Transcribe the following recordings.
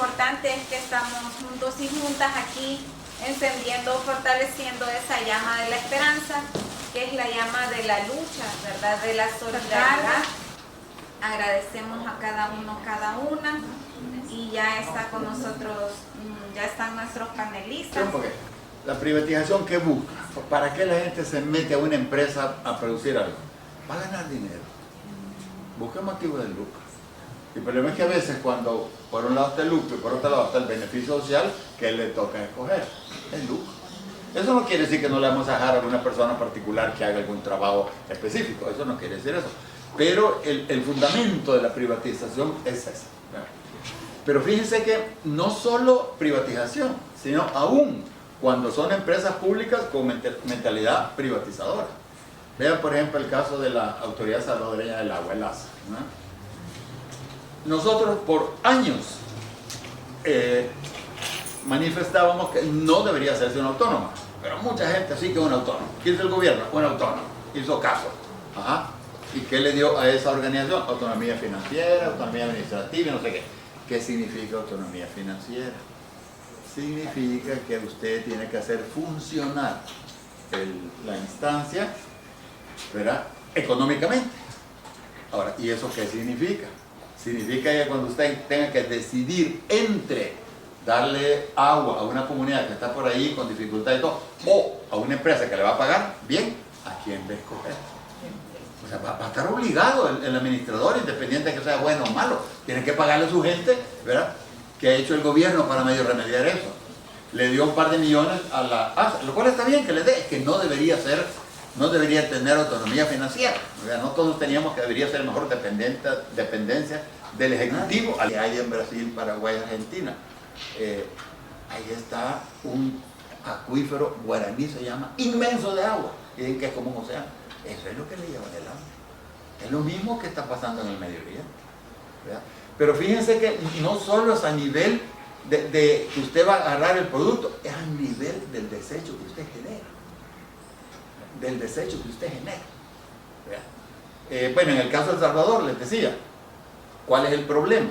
importante es que estamos juntos y juntas aquí encendiendo, fortaleciendo esa llama de la esperanza, que es la llama de la lucha, ¿verdad? De la solidaridad. Agradecemos a cada uno, cada una, y ya está con nosotros, ya están nuestros panelistas. Porque la privatización, ¿qué busca? ¿Para qué la gente se mete a una empresa a producir algo? Para ganar dinero. Busca motivo de lucro. Y el problema es que a veces cuando por un lado está el lucro y por otro lado está el beneficio social, ¿qué le toca escoger? El lucro. Eso no quiere decir que no le vamos a dejar a alguna persona particular que haga algún trabajo específico, eso no quiere decir eso. Pero el fundamento de la privatización es ese. Pero fíjense que no solo privatización, sino aún cuando son empresas públicas con mentalidad privatizadora. Vean por ejemplo el caso de la Autoridad Salvadoreña del Agua, el ASA, ¿no? Nosotros por años manifestábamos que no debería hacerse una autónoma, pero mucha gente sí que es una autónoma. ¿Quién es el gobierno? Una autónoma. Hizo caso. Ajá. ¿Y qué le dio a esa organización? Autonomía financiera, autonomía administrativa y no sé qué. ¿Qué significa autonomía financiera? Significa que usted tiene que hacer funcionar la instancia, ¿verdad?, económicamente. Ahora, ¿y eso qué significa? Significa que cuando usted tenga que decidir entre darle agua a una comunidad que está por ahí con dificultad y todo, o a una empresa que le va a pagar bien, ¿a quién va a escoger? O sea, va a estar obligado el administrador, independiente de que sea bueno o malo, tiene que pagarle a su gente, ¿verdad?, que ha hecho el gobierno para medio remediar eso. Le dio un par de millones a la ASA, lo cual está bien que le dé, es que no debería tener autonomía financiera. O sea, no todos teníamos que debería ser mejor dependencia del Ejecutivo. Hay en Brasil, Paraguay, Argentina. Ahí está un acuífero guaraní, se llama, inmenso de agua. Dicen que es como un océano. Eso es lo que le lleva el hambre. Es lo mismo que está pasando en el Medio Oriente, ¿verdad? Pero fíjense que no solo es a nivel de que usted va a agarrar el producto, es a nivel del desecho que usted genera. Del desecho que usted genera. Bueno, en el caso de El Salvador, les decía, ¿cuál es el problema?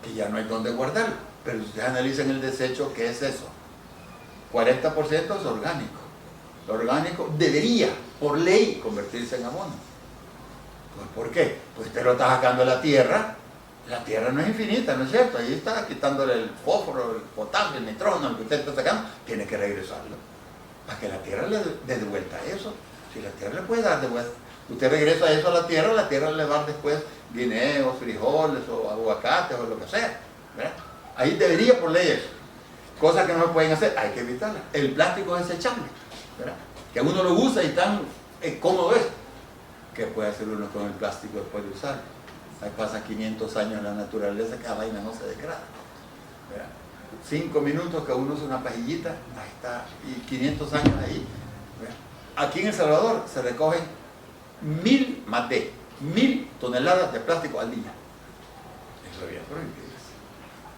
Que ya no hay dónde guardarlo. Pero si ustedes analizan el desecho, ¿qué es eso? 40% es orgánico. Lo orgánico debería, por ley, convertirse en abono. Pues, ¿por qué? Pues usted lo está sacando de la tierra no es infinita, ¿no es cierto? Ahí está quitándole el fósforo, el potasio, el nitrógeno, lo que usted está sacando, tiene que regresarlo. Para que la tierra le dé de vuelta eso. Si la tierra le puede dar de vuelta, usted regresa eso a la tierra le va a dar después guineos, frijoles o aguacates o lo que sea, ¿verdad? Ahí debería por ley eso. Cosas que no se pueden hacer, hay que evitarlas. El plástico es desechable, ¿verdad? Que uno lo usa y tan cómodo es. ¿Qué puede hacer uno con el plástico después de usarlo? Ahí pasan 500 años en la naturaleza, cada vaina no se degrada, ¿verdad? 5 minutos que uno usa una pajillita, ahí está, y 500 años ahí, ¿verdad? Aquí en El Salvador se recogen 1000 toneladas de plástico al día. Eso debía prohibirse.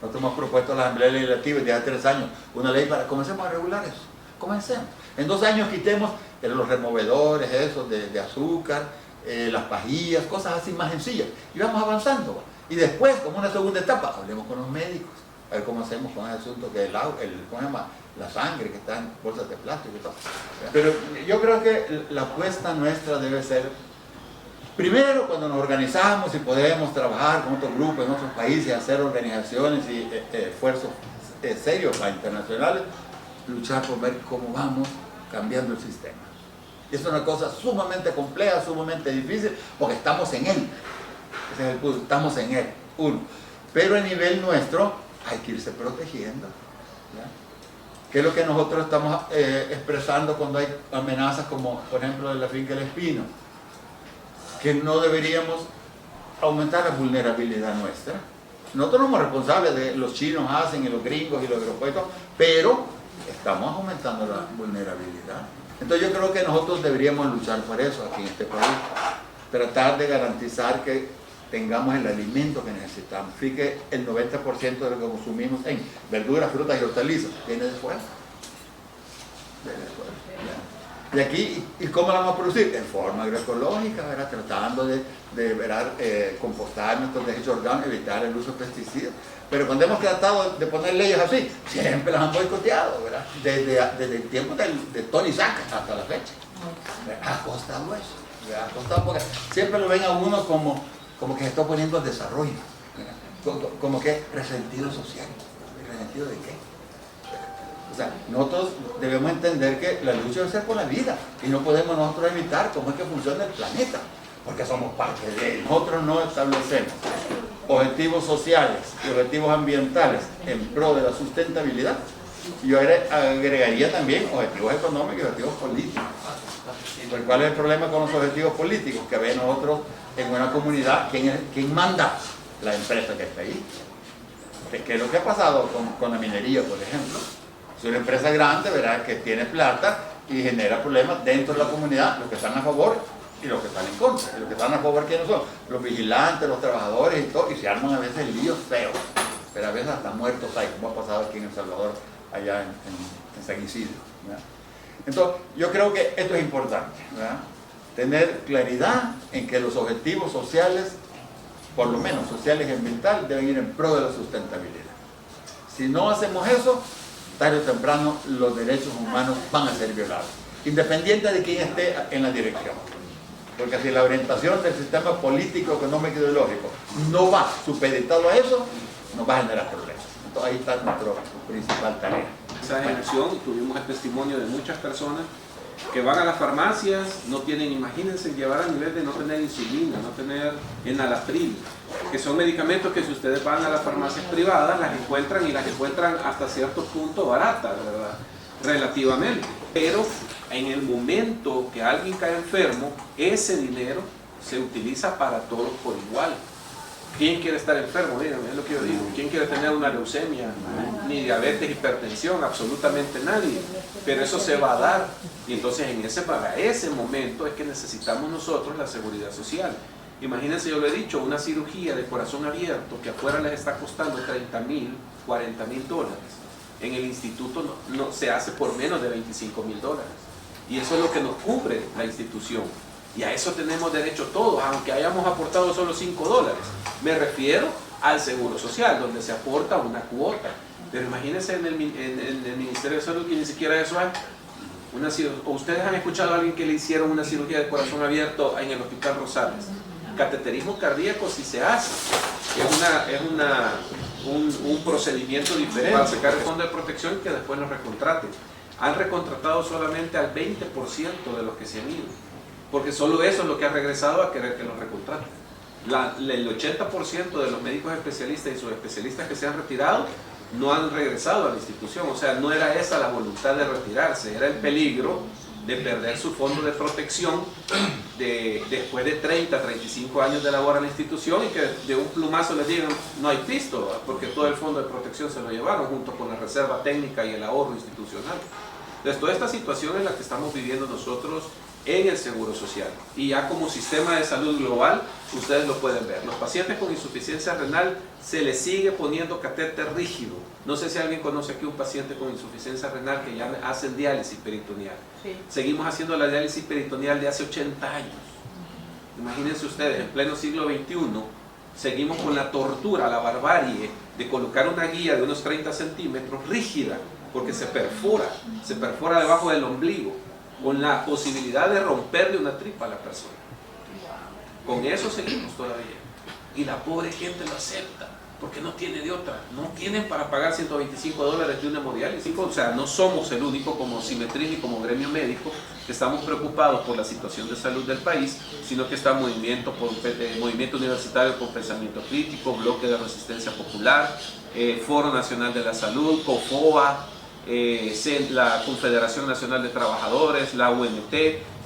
Nosotros hemos propuesto a la Asamblea Legislativa desde hace 3 años una ley para comencemos a regular eso. Comencemos. En 2 años quitemos los removedores, esos de azúcar, las pajillas, cosas así más sencillas. Y vamos avanzando. Y después, como una segunda etapa, hablemos con los médicos. A ver cómo hacemos con el asunto que ¿cómo se llama? La sangre que está en bolsas de plástico y todo. Pero yo creo que la apuesta nuestra debe ser, primero, cuando nos organizamos y podemos trabajar con otros grupos en otros países, hacer organizaciones y esfuerzos serios internacionales, luchar por ver cómo vamos cambiando el sistema. Es una cosa sumamente compleja, sumamente difícil, porque estamos en él. Ese es el punto, estamos en él, uno. Pero a nivel nuestro hay que irse protegiendo, ¿ya? ¿Qué es lo que nosotros estamos expresando cuando hay amenazas como, por ejemplo, de la finca El Espino? Que no deberíamos aumentar la vulnerabilidad nuestra. Nosotros no somos responsables de los chinos hacen y los gringos y los europeos, pero estamos aumentando la vulnerabilidad. Entonces yo creo que nosotros deberíamos luchar por eso aquí en este país. Tratar de garantizar que tengamos el alimento que necesitamos. Fíjate, el 90% de lo que consumimos en verduras, frutas y hortalizas viene de fuera. Y aquí, ¿y cómo la vamos a producir? En forma agroecológica, ¿verdad? Tratando de ¿verdad? Compostar nuestros desechos orgánicos, evitar el uso de pesticidas. Pero cuando hemos tratado de poner leyes así, siempre las han boicoteado, ¿verdad? Desde el tiempo de Tony Sack hasta la fecha. Ha costado eso, ¿verdad? Ha costado porque siempre lo ven a uno como que se está poniendo al desarrollo, ¿verdad? Como que resentido social. ¿Resentido de qué? O sea, nosotros debemos entender que la lucha debe ser por la vida y no podemos nosotros evitar cómo es que funciona el planeta, porque somos parte de él. Nosotros no establecemos objetivos sociales y objetivos ambientales en pro de la sustentabilidad. Yo agregaría también objetivos económicos y objetivos políticos. Pues, ¿cuál es el problema con los objetivos políticos? Que ve nosotros en una comunidad, ¿quién manda? La empresa que está ahí. ¿Qué es lo que ha pasado con la minería, por ejemplo? Es una empresa grande, ¿verdad?, que tiene plata y genera problemas dentro de la comunidad, los que están a favor y los que están en contra. Y los que están a favor, ¿quiénes son? Los vigilantes, los trabajadores y todo, y se arman a veces líos feos, pero a veces hasta muertos hay, como ha pasado aquí en El Salvador, allá en San Isidro, ¿verdad? Entonces, yo creo que esto es importante, ¿verdad? Tener claridad en que los objetivos sociales, por lo menos sociales y ambientales, deben ir en pro de la sustentabilidad. Si no hacemos eso, tarde o temprano los derechos humanos van a ser violados, independiente de quién esté en la dirección. Porque si la orientación del sistema político, económico y ideológico no va supeditado a eso, nos va a generar problemas. Entonces ahí está nuestra principal tarea. Esa ejecución, tuvimos el testimonio de muchas personas que van a las farmacias, no tienen, imagínense, llevar a nivel de no tener insulina, no tener enalapril, que son medicamentos que si ustedes van a las farmacias privadas las encuentran y las encuentran hasta cierto punto baratas, ¿verdad? Relativamente. Pero en el momento que alguien cae enfermo, ese dinero se utiliza para todos por igual. ¿Quién quiere estar enfermo? Díganme, es lo que yo digo. ¿Quién quiere tener una leucemia? Ni diabetes, hipertensión, absolutamente nadie. Pero eso se va a dar. Y entonces para ese momento es que necesitamos nosotros la seguridad social. Imagínense, yo lo he dicho, una cirugía de corazón abierto que afuera les está costando 30,000, 40,000 dólares. En el instituto no se hace por menos de 25,000 dólares. Y eso es lo que nos cubre la institución. Y a eso tenemos derecho todos, aunque hayamos aportado solo 5 dólares. Me refiero al Seguro Social, donde se aporta una cuota. Pero imagínense en el Ministerio de Salud que ni siquiera eso hay. ¿Ustedes han escuchado a alguien que le hicieron una cirugía de corazón abierto en el Hospital Rosales? Cateterismo cardíaco sí se hace. Es un procedimiento diferente para sacar el fondo de protección y que después lo recontraten. Han recontratado solamente al 20% de los que se han ido, porque solo eso es lo que ha regresado a querer que los recontraten. El 80% de los médicos especialistas y subespecialistas que se han retirado no han regresado a la institución. O sea, no era esa la voluntad de retirarse, era el peligro de perder su fondo de protección después de 30, 35 años de labor en la institución y que de un plumazo les digan no hay pisto, porque todo el fondo de protección se lo llevaron junto con la reserva técnica y el ahorro institucional. Entonces, toda esta situación es la que estamos viviendo nosotros en el Seguro Social. Y ya como sistema de salud global, ustedes lo pueden ver. Los pacientes con insuficiencia renal se les sigue poniendo catéter rígido. No sé si alguien conoce aquí un paciente con insuficiencia renal que ya hacen diálisis peritoneal. Sí. Seguimos haciendo la diálisis peritoneal de hace 80 años. Imagínense ustedes, en pleno siglo XXI, seguimos con la tortura, la barbarie de colocar una guía de unos 30 centímetros rígida, porque se perfora debajo del ombligo, con la posibilidad de romperle una tripa a la persona. Con eso seguimos todavía. Y la pobre gente lo acepta, porque no tiene de otra. No tienen para pagar 125 dólares de una hemodiálisis. O sea, no somos el único como Simetril y como gremio médico que estamos preocupados por la situación de salud del país, sino que está Movimiento Universitario con Pensamiento Crítico, Bloque de Resistencia Popular, Foro Nacional de la Salud, COFOA, la Confederación Nacional de Trabajadores, la UNT,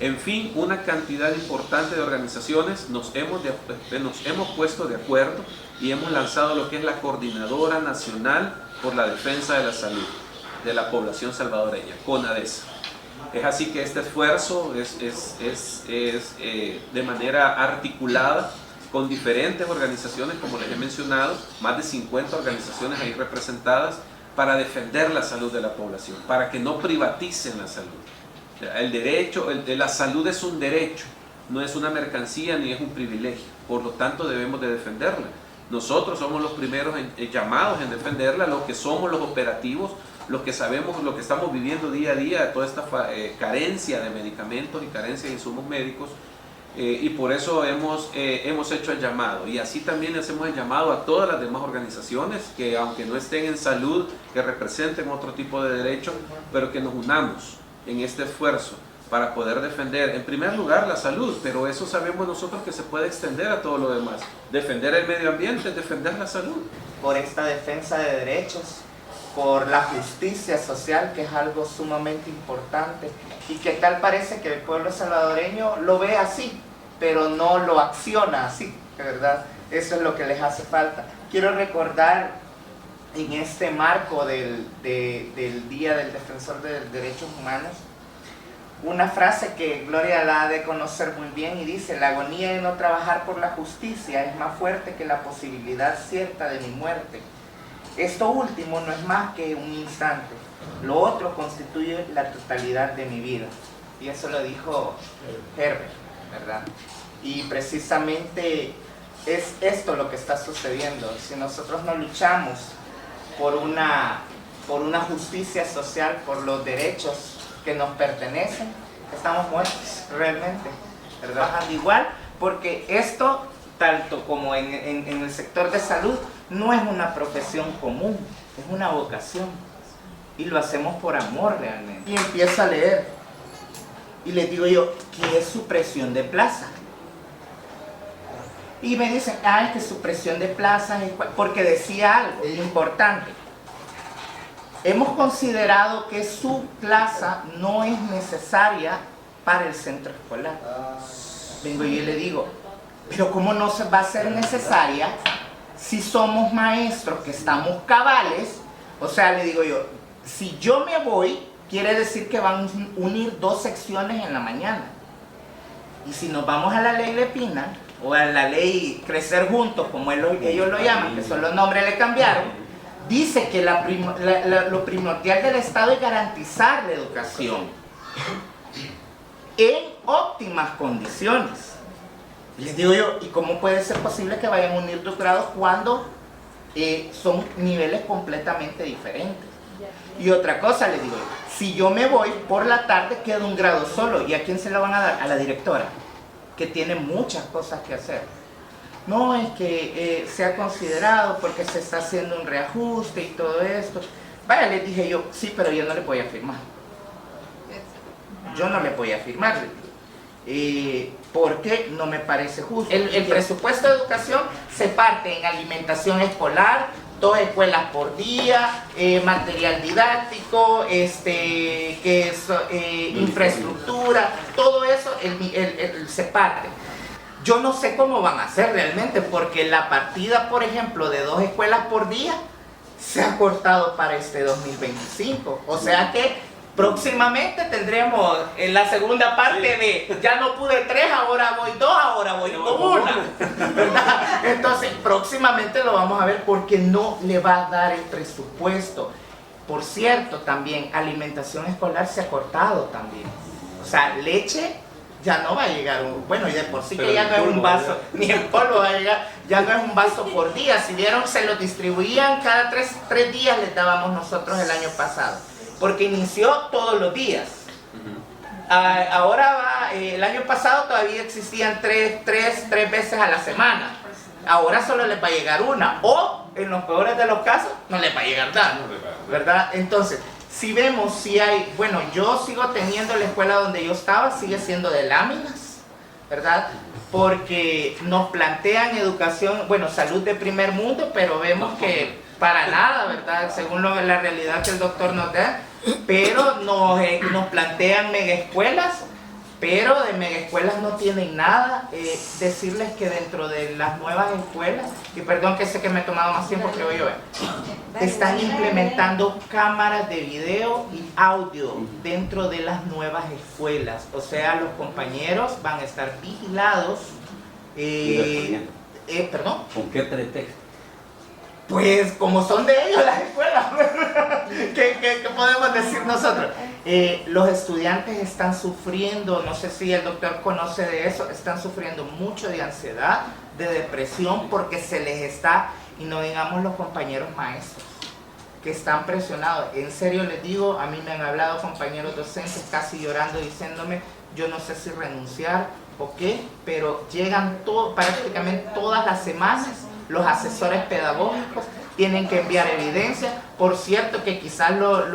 en fin, una cantidad importante de organizaciones nos hemos puesto de acuerdo y hemos lanzado lo que es la Coordinadora Nacional por la Defensa de la Salud de la Población Salvadoreña, CONADESA. Es así que este esfuerzo es de manera articulada con diferentes organizaciones, como les he mencionado, más de 50 organizaciones ahí representadas, para defender la salud de la población, para que no privaticen la salud. El derecho, la salud es un derecho, no es una mercancía ni es un privilegio. Por lo tanto, debemos de defenderla. Nosotros somos los primeros llamados en defenderla, los que somos los operativos, los que sabemos lo que estamos viviendo día a día, toda esta carencia de medicamentos y carencia de insumos médicos. Y por eso hemos hecho el llamado, y así también hacemos el llamado a todas las demás organizaciones que, aunque no estén en salud, que representen otro tipo de derechos, pero que nos unamos en este esfuerzo para poder defender en primer lugar la salud, pero eso sabemos nosotros que se puede extender a todo lo demás. Defender el medio ambiente es defender la salud. Por esta defensa de derechos, por la justicia social, que es algo sumamente importante y que tal parece que el pueblo salvadoreño lo ve así, pero no lo acciona así, ¿verdad? Eso es lo que les hace falta. Quiero recordar en este marco del Día del Defensor de Derechos Humanos una frase que Gloria la ha de conocer muy bien y dice: la agonía de no trabajar por la justicia es más fuerte que la posibilidad cierta de mi muerte. Esto último no es más que un instante, lo otro constituye la totalidad de mi vida. Y eso lo dijo Herbert, ¿verdad? Y precisamente es esto lo que está sucediendo. Si nosotros no luchamos por una justicia social, por los derechos que nos pertenecen, estamos muertos realmente, ¿verdad? Igual, porque esto, tanto como en el sector de salud, no es una profesión común, es una vocación, y lo hacemos por amor realmente. Y empiezo a leer, y les digo yo, ¿qué es supresión de plaza? Y me dicen, es que supresión de plazas, porque decía algo importante. Hemos considerado que su plaza no es necesaria para el centro escolar. Vengo yo y le digo, pero ¿cómo no se va a ser necesaria si somos maestros que estamos cabales? O sea, le digo yo, si yo me voy, quiere decir que van a unir 2 secciones en la mañana. Y si nos vamos a la ley Lepina, o a la ley Crecer Juntos, como ellos lo llaman, que son los nombres le cambiaron, dice que lo primordial del Estado es garantizar la educación en óptimas condiciones. Les digo yo, ¿y cómo puede ser posible que vayan a unir 2 grados cuando son niveles completamente diferentes? Y otra cosa les digo, si yo me voy por la tarde queda 1 grado solo, ¿y a quién se lo van a dar? A la directora, que tiene muchas cosas que hacer. No, es que se ha considerado porque se está haciendo un reajuste y todo esto. Vaya, les dije yo, sí, pero yo no le voy a firmar. Yo no le voy a firmar. Porque no me parece justo. El presupuesto de educación se parte en alimentación escolar, 2 escuelas por día, material didáctico, infraestructura, todo eso se parte. Yo no sé cómo van a hacer realmente, porque la partida, por ejemplo, de 2 escuelas por día se ha cortado para este 2025. O sea que próximamente tendremos la segunda parte de ya no pude 3, ahora voy 2, ahora voy con 1. ¿Verdad? Entonces, próximamente lo vamos a ver porque no le va a dar el presupuesto. Por cierto, también alimentación escolar se ha cortado también. O sea, leche ya no va a llegar, bueno, y de por sí que ya no es un vaso, ni el polvo va a llegar, ya no es un vaso por día. Si vieron, se lo distribuían cada 3 días, les dábamos nosotros el año pasado, porque inició todos los días. Ahora va, el año pasado todavía existían 3 veces a la semana, ahora solo les va a llegar 1, o en los peores de los casos, no les va a llegar nada, ¿verdad? Entonces, si vemos, si hay, bueno, yo sigo teniendo la escuela donde yo estaba, sigue siendo de láminas, ¿verdad? Porque nos plantean educación, bueno, salud de primer mundo, pero vemos que para nada, ¿verdad? Según la realidad que el doctor nos da, pero nos plantean mega escuelas, pero de mega escuelas no tienen nada. Decirles que dentro de las nuevas escuelas, y perdón que sé que me he tomado más tiempo, creo yo, están implementando cámaras de video y audio dentro de las nuevas escuelas. O sea, los compañeros van a estar vigilados. ¿Perdón? ¿Con qué pretexto? Pues como son de ellos las escuelas, ¿qué podemos decir nosotros? Los estudiantes están sufriendo, no sé si el doctor conoce de eso, están sufriendo mucho de ansiedad, de depresión, porque se les está, y no digamos los compañeros maestros, que están presionados. En serio les digo, a mí me han hablado compañeros docentes casi llorando, diciéndome, yo no sé si renunciar o qué, pero llegan prácticamente todas las semanas los asesores pedagógicos, tienen que enviar evidencia. Por cierto que quizás los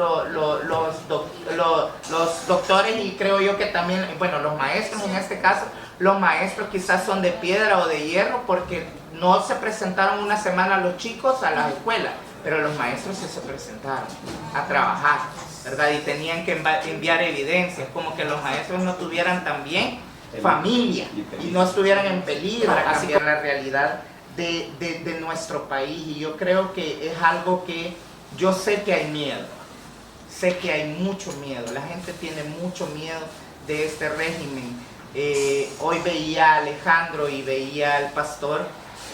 doctores, y creo yo que también, bueno, los maestros en este caso, los maestros quizás son de piedra o de hierro, porque no se presentaron una semana los chicos a la escuela, pero los maestros sí se presentaron a trabajar, ¿verdad? Y tenían que enviar evidencias, como que los maestros no tuvieran también familia y no estuvieran en peligro, para cambiar la realidad de nuestro país. Y yo creo que es algo que yo sé que hay miedo, sé que hay mucho miedo, la gente tiene mucho miedo de este régimen. Hoy veía a Alejandro y veía al pastor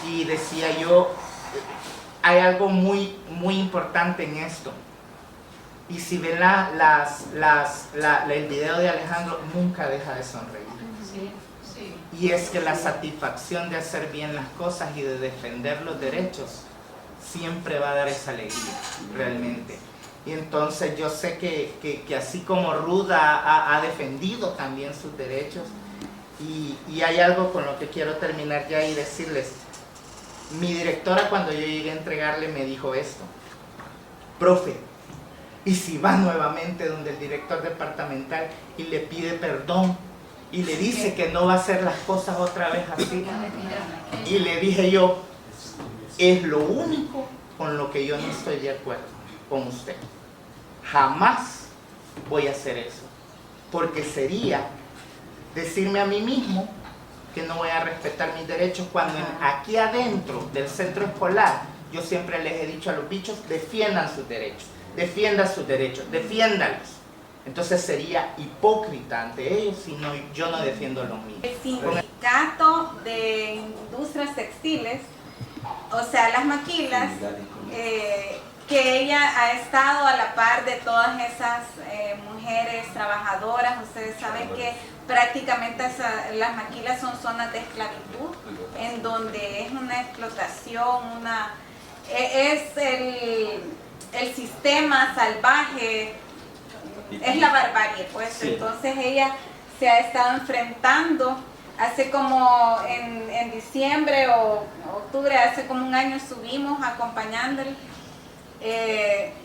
y decía yo, hay algo muy importante en esto. Y si ven el video de Alejandro, nunca deja de sonreír. Sí, sí. Y es que la satisfacción de hacer bien las cosas y de defender los derechos siempre va a dar esa alegría, realmente. Y entonces yo sé que así como Ruth ha defendido también sus derechos, y hay algo con lo que quiero terminar ya y decirles. Mi directora, cuando yo llegué a entregarle, me dijo esto: profe, y si va nuevamente donde el director departamental y le pide perdón y le dice que no va a hacer las cosas otra vez así. Y le dije yo, es lo único con lo que yo no estoy de acuerdo con usted. Jamás voy a hacer eso, porque sería decirme a mí mismo que no voy a respetar mis derechos, cuando aquí adentro del centro escolar yo siempre les he dicho a los bichos, defiendan sus derechos, defiéndanlos. Entonces sería hipócrita ante ellos si no, yo no defiendo lo mío. El sindicato de industrias textiles, o sea, las maquilas, que ella ha estado a la par de todas esas mujeres trabajadoras. Ustedes saben que prácticamente las maquilas son zonas de esclavitud, en donde es una explotación, es el sistema salvaje, es la barbarie, pues. Sí. Entonces ella se ha estado enfrentando, hace como en diciembre o octubre, hace como un año estuvimos acompañándole.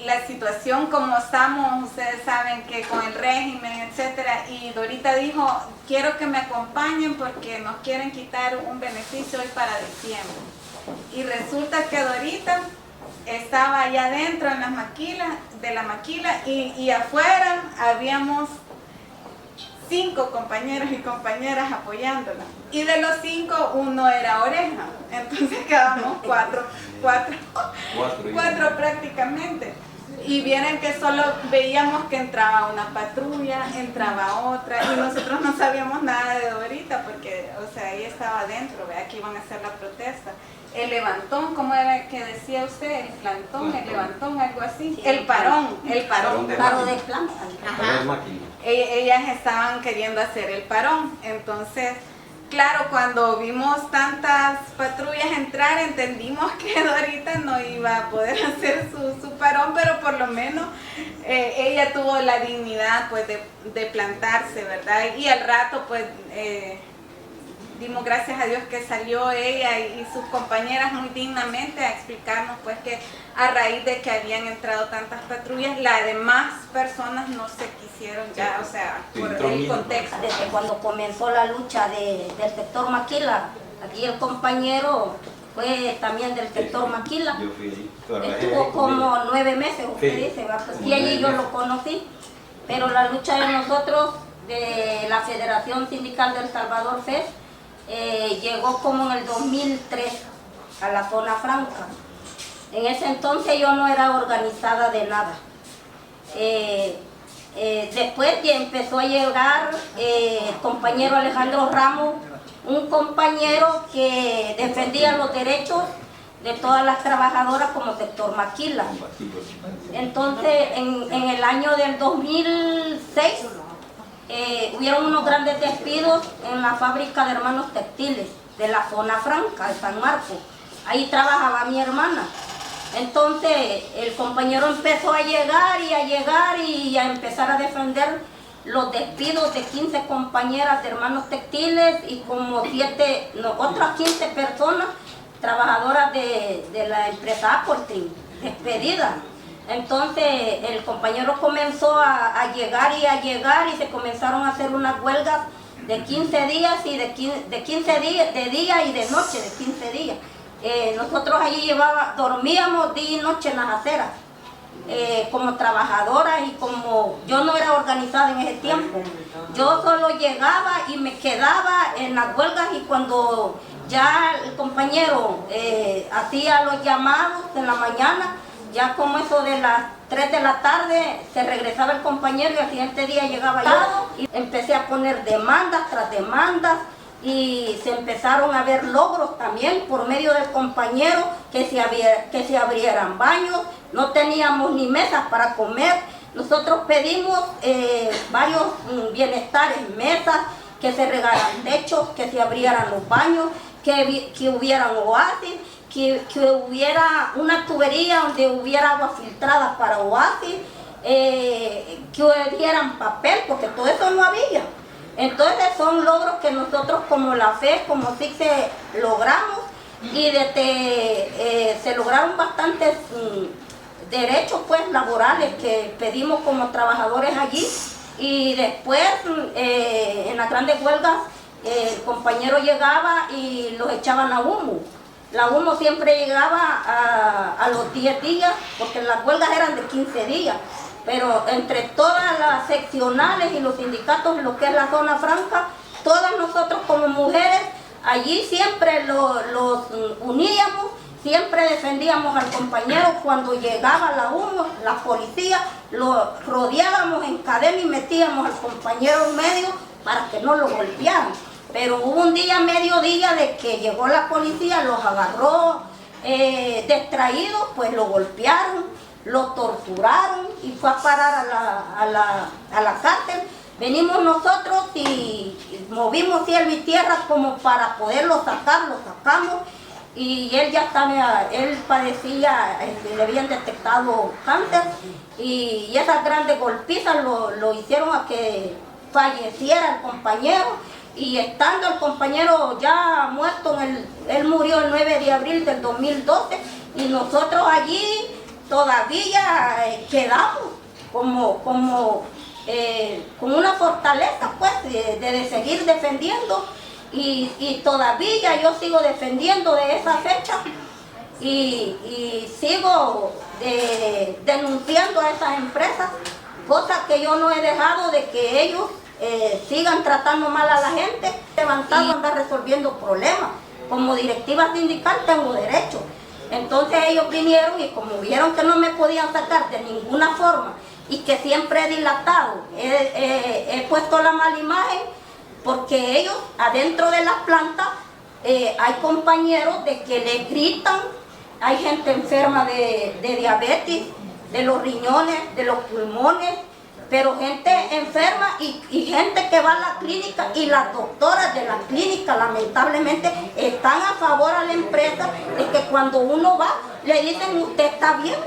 La situación como estamos, ustedes saben que con el régimen, etcétera, y Dorita dijo, quiero que me acompañen porque nos quieren quitar un beneficio hoy para diciembre. Y resulta que Dorita estaba allá adentro en las maquilas, de la maquila, y afuera habíamos 5 compañeros y compañeras apoyándola. Y de los 5, uno era oreja. Entonces quedamos 4 prácticamente. Y vienen que solo veíamos que entraba una patrulla, entraba otra, y nosotros no sabíamos nada de Dorita, porque, o sea, ella estaba adentro, vea que iban a hacer la protesta. El levantón, ¿cómo era que decía usted? El plantón, el levantón, algo así. Sí, el parón. Paro de planta. Ellas estaban queriendo hacer el parón. Entonces, claro, cuando vimos tantas patrullas entrar, entendimos que Dorita no iba a poder hacer su parón, pero por lo menos ella tuvo la dignidad, pues, de plantarse, ¿verdad? Y al rato, pues, dimos gracias a Dios que salió ella y sus compañeras muy dignamente a explicarnos, pues, que a raíz de que habían entrado tantas patrullas, las demás personas no se quisieron ya, o sea, por el contexto. Desde cuando comenzó la lucha del sector maquila, aquí el compañero fue también del sector maquila. Yo fui, estuvo como 9 meses, usted dice, ¿va? Pues, y allí yo lo conocí, pero la lucha de nosotros, de la Federación Sindical del Salvador, FES, llegó como en el 2003 a la zona franca. En ese entonces yo no era organizada de nada. Después ya empezó a llegar el compañero Alejandro Ramos, un compañero que defendía los derechos de todas las trabajadoras como sector maquila. Entonces, en el año del 2006, hubieron unos grandes despidos en la fábrica de hermanos textiles de la zona franca de San Marcos. Ahí trabajaba mi hermana. Entonces, el compañero empezó a llegar y a empezar a defender los despidos de 15 compañeras de hermanos textiles y como otras 15 personas trabajadoras de la empresa Apoltrin, despedidas. Entonces el compañero comenzó a llegar y se comenzaron a hacer unas huelgas de 15 días y de 15 días, de día y de noche, de 15 días. Nosotros allí dormíamos día y noche en las aceras. Como trabajadora y como yo no era organizada en ese tiempo, yo solo llegaba y me quedaba en las huelgas y cuando ya el compañero hacía los llamados en la mañana, ya como eso de las 3 de la tarde se regresaba el compañero y al siguiente día llegaba yo y empecé a poner demandas tras demandas y se empezaron a ver logros también por medio del compañero que se abrieran baños, no teníamos ni mesas para comer. Nosotros pedimos varios bienestares, mesas, que se regaran techos, que se abrieran los baños, que hubieran oasis, que hubiera una tubería donde hubiera agua filtrada para oasis, que dieran papel, porque todo eso no había. Entonces son logros que nosotros como la FE, como SICSE logramos y se lograron bastantes derechos pues laborales que pedimos como trabajadores allí y después en las grandes huelgas el compañero llegaba y los echaban a humo. La humo siempre llegaba a los 10 días porque las huelgas eran de 15 días. Pero entre todas las seccionales y los sindicatos, lo que es la zona franca, todas nosotros como mujeres, allí siempre los uníamos, siempre defendíamos al compañero. Cuando llegaba la humo, la policía, lo rodeábamos en cadena y metíamos al compañero en medio para que no lo golpearan. Pero hubo un día, mediodía, de que llegó la policía, los agarró distraídos, pues lo golpearon, lo torturaron y fue a parar a la cárcel. Venimos nosotros y movimos cielo y tierra como para poderlo sacar, lo sacamos y él ya estaba, él padecía, le habían detectado cáncer y esas grandes golpizas lo hicieron a que falleciera el compañero. Y estando el compañero ya muerto, él murió el 9 de abril del 2012 y nosotros allí todavía quedamos como una fortaleza pues de seguir defendiendo y todavía yo sigo defendiendo de esa fecha y sigo denunciando a esas empresas, cosa que yo no he dejado de que ellos sigan tratando mal a la gente, levantando, andar resolviendo problemas. Como directiva sindical tengo derecho. Entonces ellos vinieron y como vieron que no me podían sacar de ninguna forma y que siempre he dilatado, he puesto la mala imagen porque ellos adentro de las plantas hay compañeros de que le gritan, hay gente enferma de diabetes, de los riñones, de los pulmones, pero gente enferma y gente que va a la clínica y las doctoras de la clínica lamentablemente están a favor a la empresa de que cuando uno va le dicen usted está bien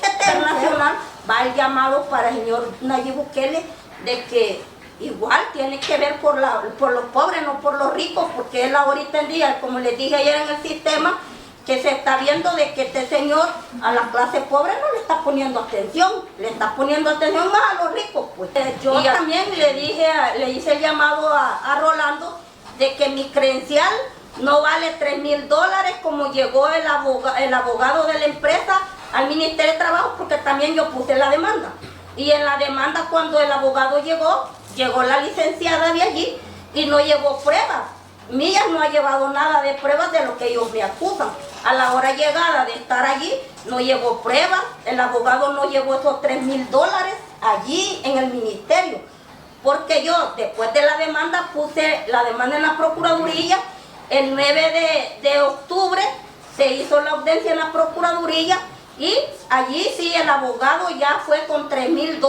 internacional, va el llamado para el señor Nayib Bukele de que igual tiene que ver por los pobres, no por los ricos, porque él ahorita en día, como les dije ayer en el sistema, que se está viendo de que este señor a la clase pobre no le está poniendo atención, le está poniendo atención más a los ricos pues. Yo también le hice el llamado a Rolando de que mi credencial no vale $3,000 como llegó el abogado de la empresa al Ministerio de Trabajo, porque también yo puse la demanda. Y en la demanda cuando el abogado llegó la licenciada de allí y no llevó pruebas. Mías no ha llevado nada de pruebas de lo que ellos me acusan. A la hora llegada de estar allí, no llevó pruebas, el abogado no llevó esos $3,000 allí en el ministerio. Porque yo, después de la demanda, puse la demanda en la Procuraduría, el 9 de octubre se hizo la audiencia en la Procuraduría y allí sí el abogado ya fue con $3,000,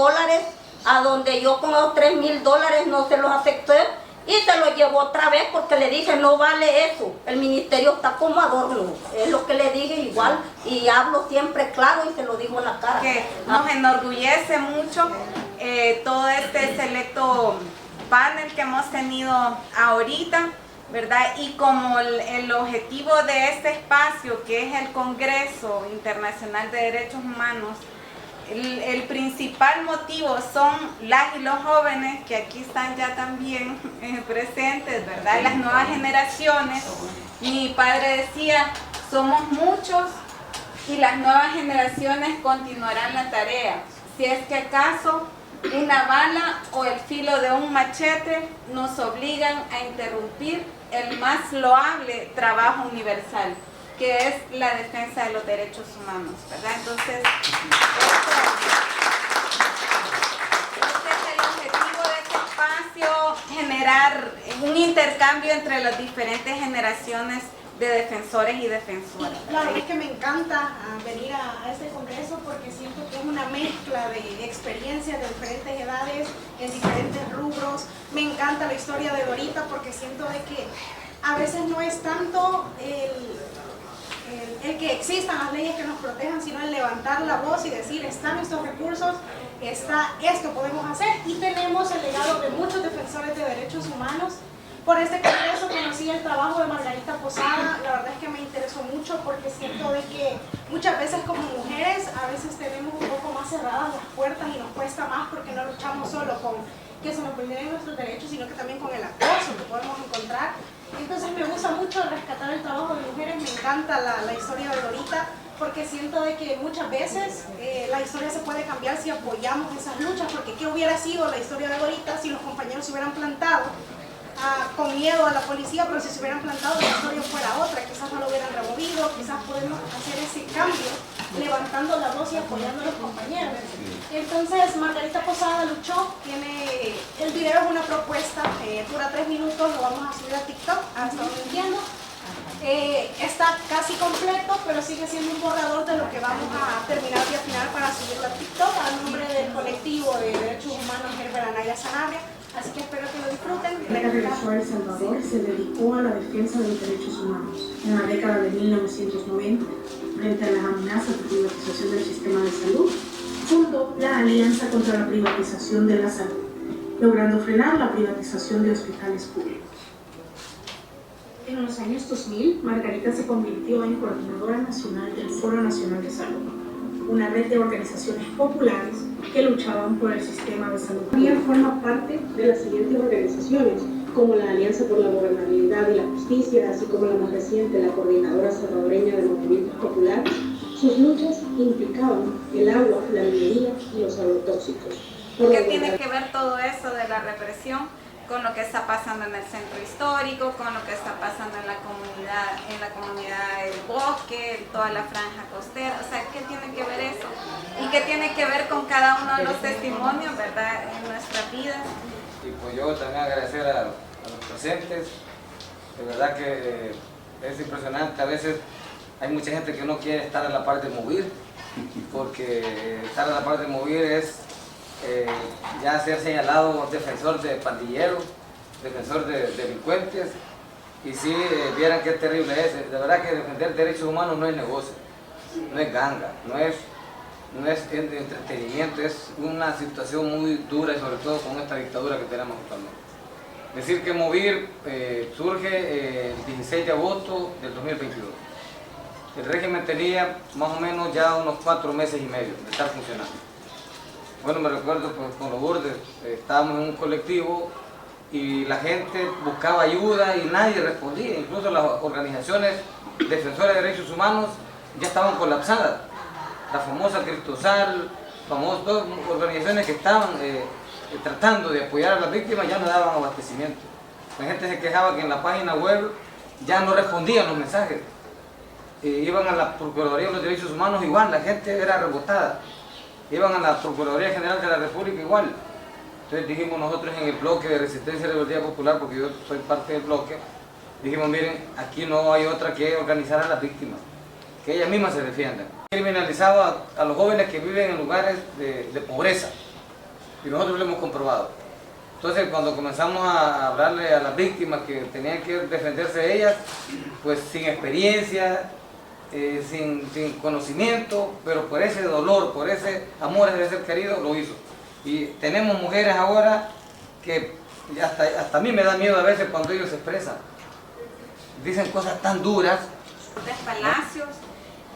a donde yo con los $3,000 no se los acepté y se lo llevó otra vez porque le dije no vale eso, el ministerio está como adorno, es lo que le dije igual y hablo siempre claro y se lo digo en la cara. Que nos enorgullece mucho todo este selecto panel que hemos tenido ahorita, ¿verdad? Y como el objetivo de este espacio, que es el Congreso Internacional de Derechos Humanos, el principal motivo son las y los jóvenes, que aquí están ya también presentes, ¿verdad? Las nuevas generaciones. Mi padre decía, somos muchos y las nuevas generaciones continuarán la tarea. Si es que acaso una bala o el filo de un machete nos obligan a interrumpir el más loable trabajo universal, que es la defensa de los derechos humanos, ¿verdad? Entonces, este es el objetivo de este espacio, generar un intercambio entre las diferentes generaciones de defensores y defensoras. La verdad es que me encanta venir a este congreso porque siento que es una mezcla de experiencias de diferentes edades, en diferentes rubros. Me encanta la historia de Dorita porque siento de que a veces no es tanto el que existan las leyes que nos protejan, sino el levantar la voz y decir, están estos recursos, está esto podemos hacer, y tenemos el legado de muchos defensores de derechos humanos. Por este congreso conocí el trabajo de Margarita Posada, la verdad es que me interesó mucho porque siento de que muchas veces como mujeres a veces tenemos un poco más cerradas las puertas y nos cuesta más porque no luchamos solo con que se nos vulneren nuestros derechos, sino que también con el acoso que podemos encontrar. Entonces me gusta mucho rescatar el trabajo de mujeres, me encanta la historia de Dorita, porque siento de que muchas veces la historia se puede cambiar si apoyamos esas luchas, porque ¿qué hubiera sido la historia de Dorita si los compañeros se hubieran plantado con miedo a la policía, pero si se hubieran plantado la historia fuera otra, quizás no lo hubieran removido, quizás podemos hacer ese cambio levantando la voz y apoyando a los compañeros. Entonces Margarita Posada luchó, el video es una propuesta, dura 3 minutos, lo vamos a subir a TikTok, hasta donde entiendo. Está casi completo, pero sigue siendo un borrador de lo que vamos a terminar y afinar para subirlo a TikTok a nombre del colectivo de derechos humanos Herbert Anaya Sanabria. Así que espero que lo disfruten. La regresó a El Salvador se dedicó a la defensa de los derechos humanos. En la década de 1990, frente a las amenazas de privatización del sistema de salud, fundó la Alianza contra la Privatización de la Salud, logrando frenar la privatización de hospitales públicos. En los años 2000, Margarita se convirtió en coordinadora nacional del Foro Nacional de Salud, una red de organizaciones populares que luchaban por el sistema de salud. También forma parte de las siguientes organizaciones, como la Alianza por la Gobernabilidad y la Justicia, así como la más reciente, la Coordinadora Salvadoreña de Movimientos Populares. Sus luchas implicaban el agua, la minería y los agrotóxicos. ¿Qué tiene que ver todo eso de la represión con lo que está pasando en el centro histórico, con lo que está pasando en la comunidad del bosque, en toda la franja costera? O sea, ¿qué tiene que ver eso? ¿Y qué tiene que ver con cada uno de los testimonios, verdad, en nuestras vidas? Y pues yo también agradecer a los presentes. De verdad que es impresionante. A veces hay mucha gente que no quiere estar a la par de Movir, porque estar a la par de Movir es ya ser señalado defensor de pandilleros, defensor de delincuentes, y si vieran qué terrible es. De verdad que defender derechos humanos no es negocio, no es ganga, no es entretenimiento, es una situación muy dura, y sobre todo con esta dictadura que tenemos actualmente. Decir que Movir surge el 16 de agosto del 2022. El régimen tenía más o menos ya unos 4 meses y medio de estar funcionando. Bueno, me recuerdo pues, con los Urdes, estábamos en un colectivo y la gente buscaba ayuda y nadie respondía. Incluso las organizaciones defensoras de derechos humanos ya estaban colapsadas. La famosa Cristosal, famosas organizaciones que estaban tratando de apoyar a las víctimas ya no daban abastecimiento. La gente se quejaba que en la página web ya no respondían los mensajes. Iban a la Procuraduría de los Derechos Humanos igual, la gente era rebotada. Iban a la Procuraduría General de la República igual. Entonces dijimos nosotros en el bloque de Resistencia y Rebeldía Popular, porque yo soy parte del bloque, dijimos miren, aquí no hay otra que organizar a las víctimas. que ellas mismas se defiendan. Criminalizado a los jóvenes que viven en lugares de pobreza, y nosotros lo hemos comprobado. Entonces, cuando comenzamos a hablarle a las víctimas que tenían que defenderse ellas, pues sin experiencia, sin conocimiento, pero por ese dolor, por ese amor a ese ser querido, lo hizo. Y tenemos mujeres ahora que hasta a mí me da miedo a veces cuando ellos se expresan. Dicen cosas tan duras. Lourdes Palacios,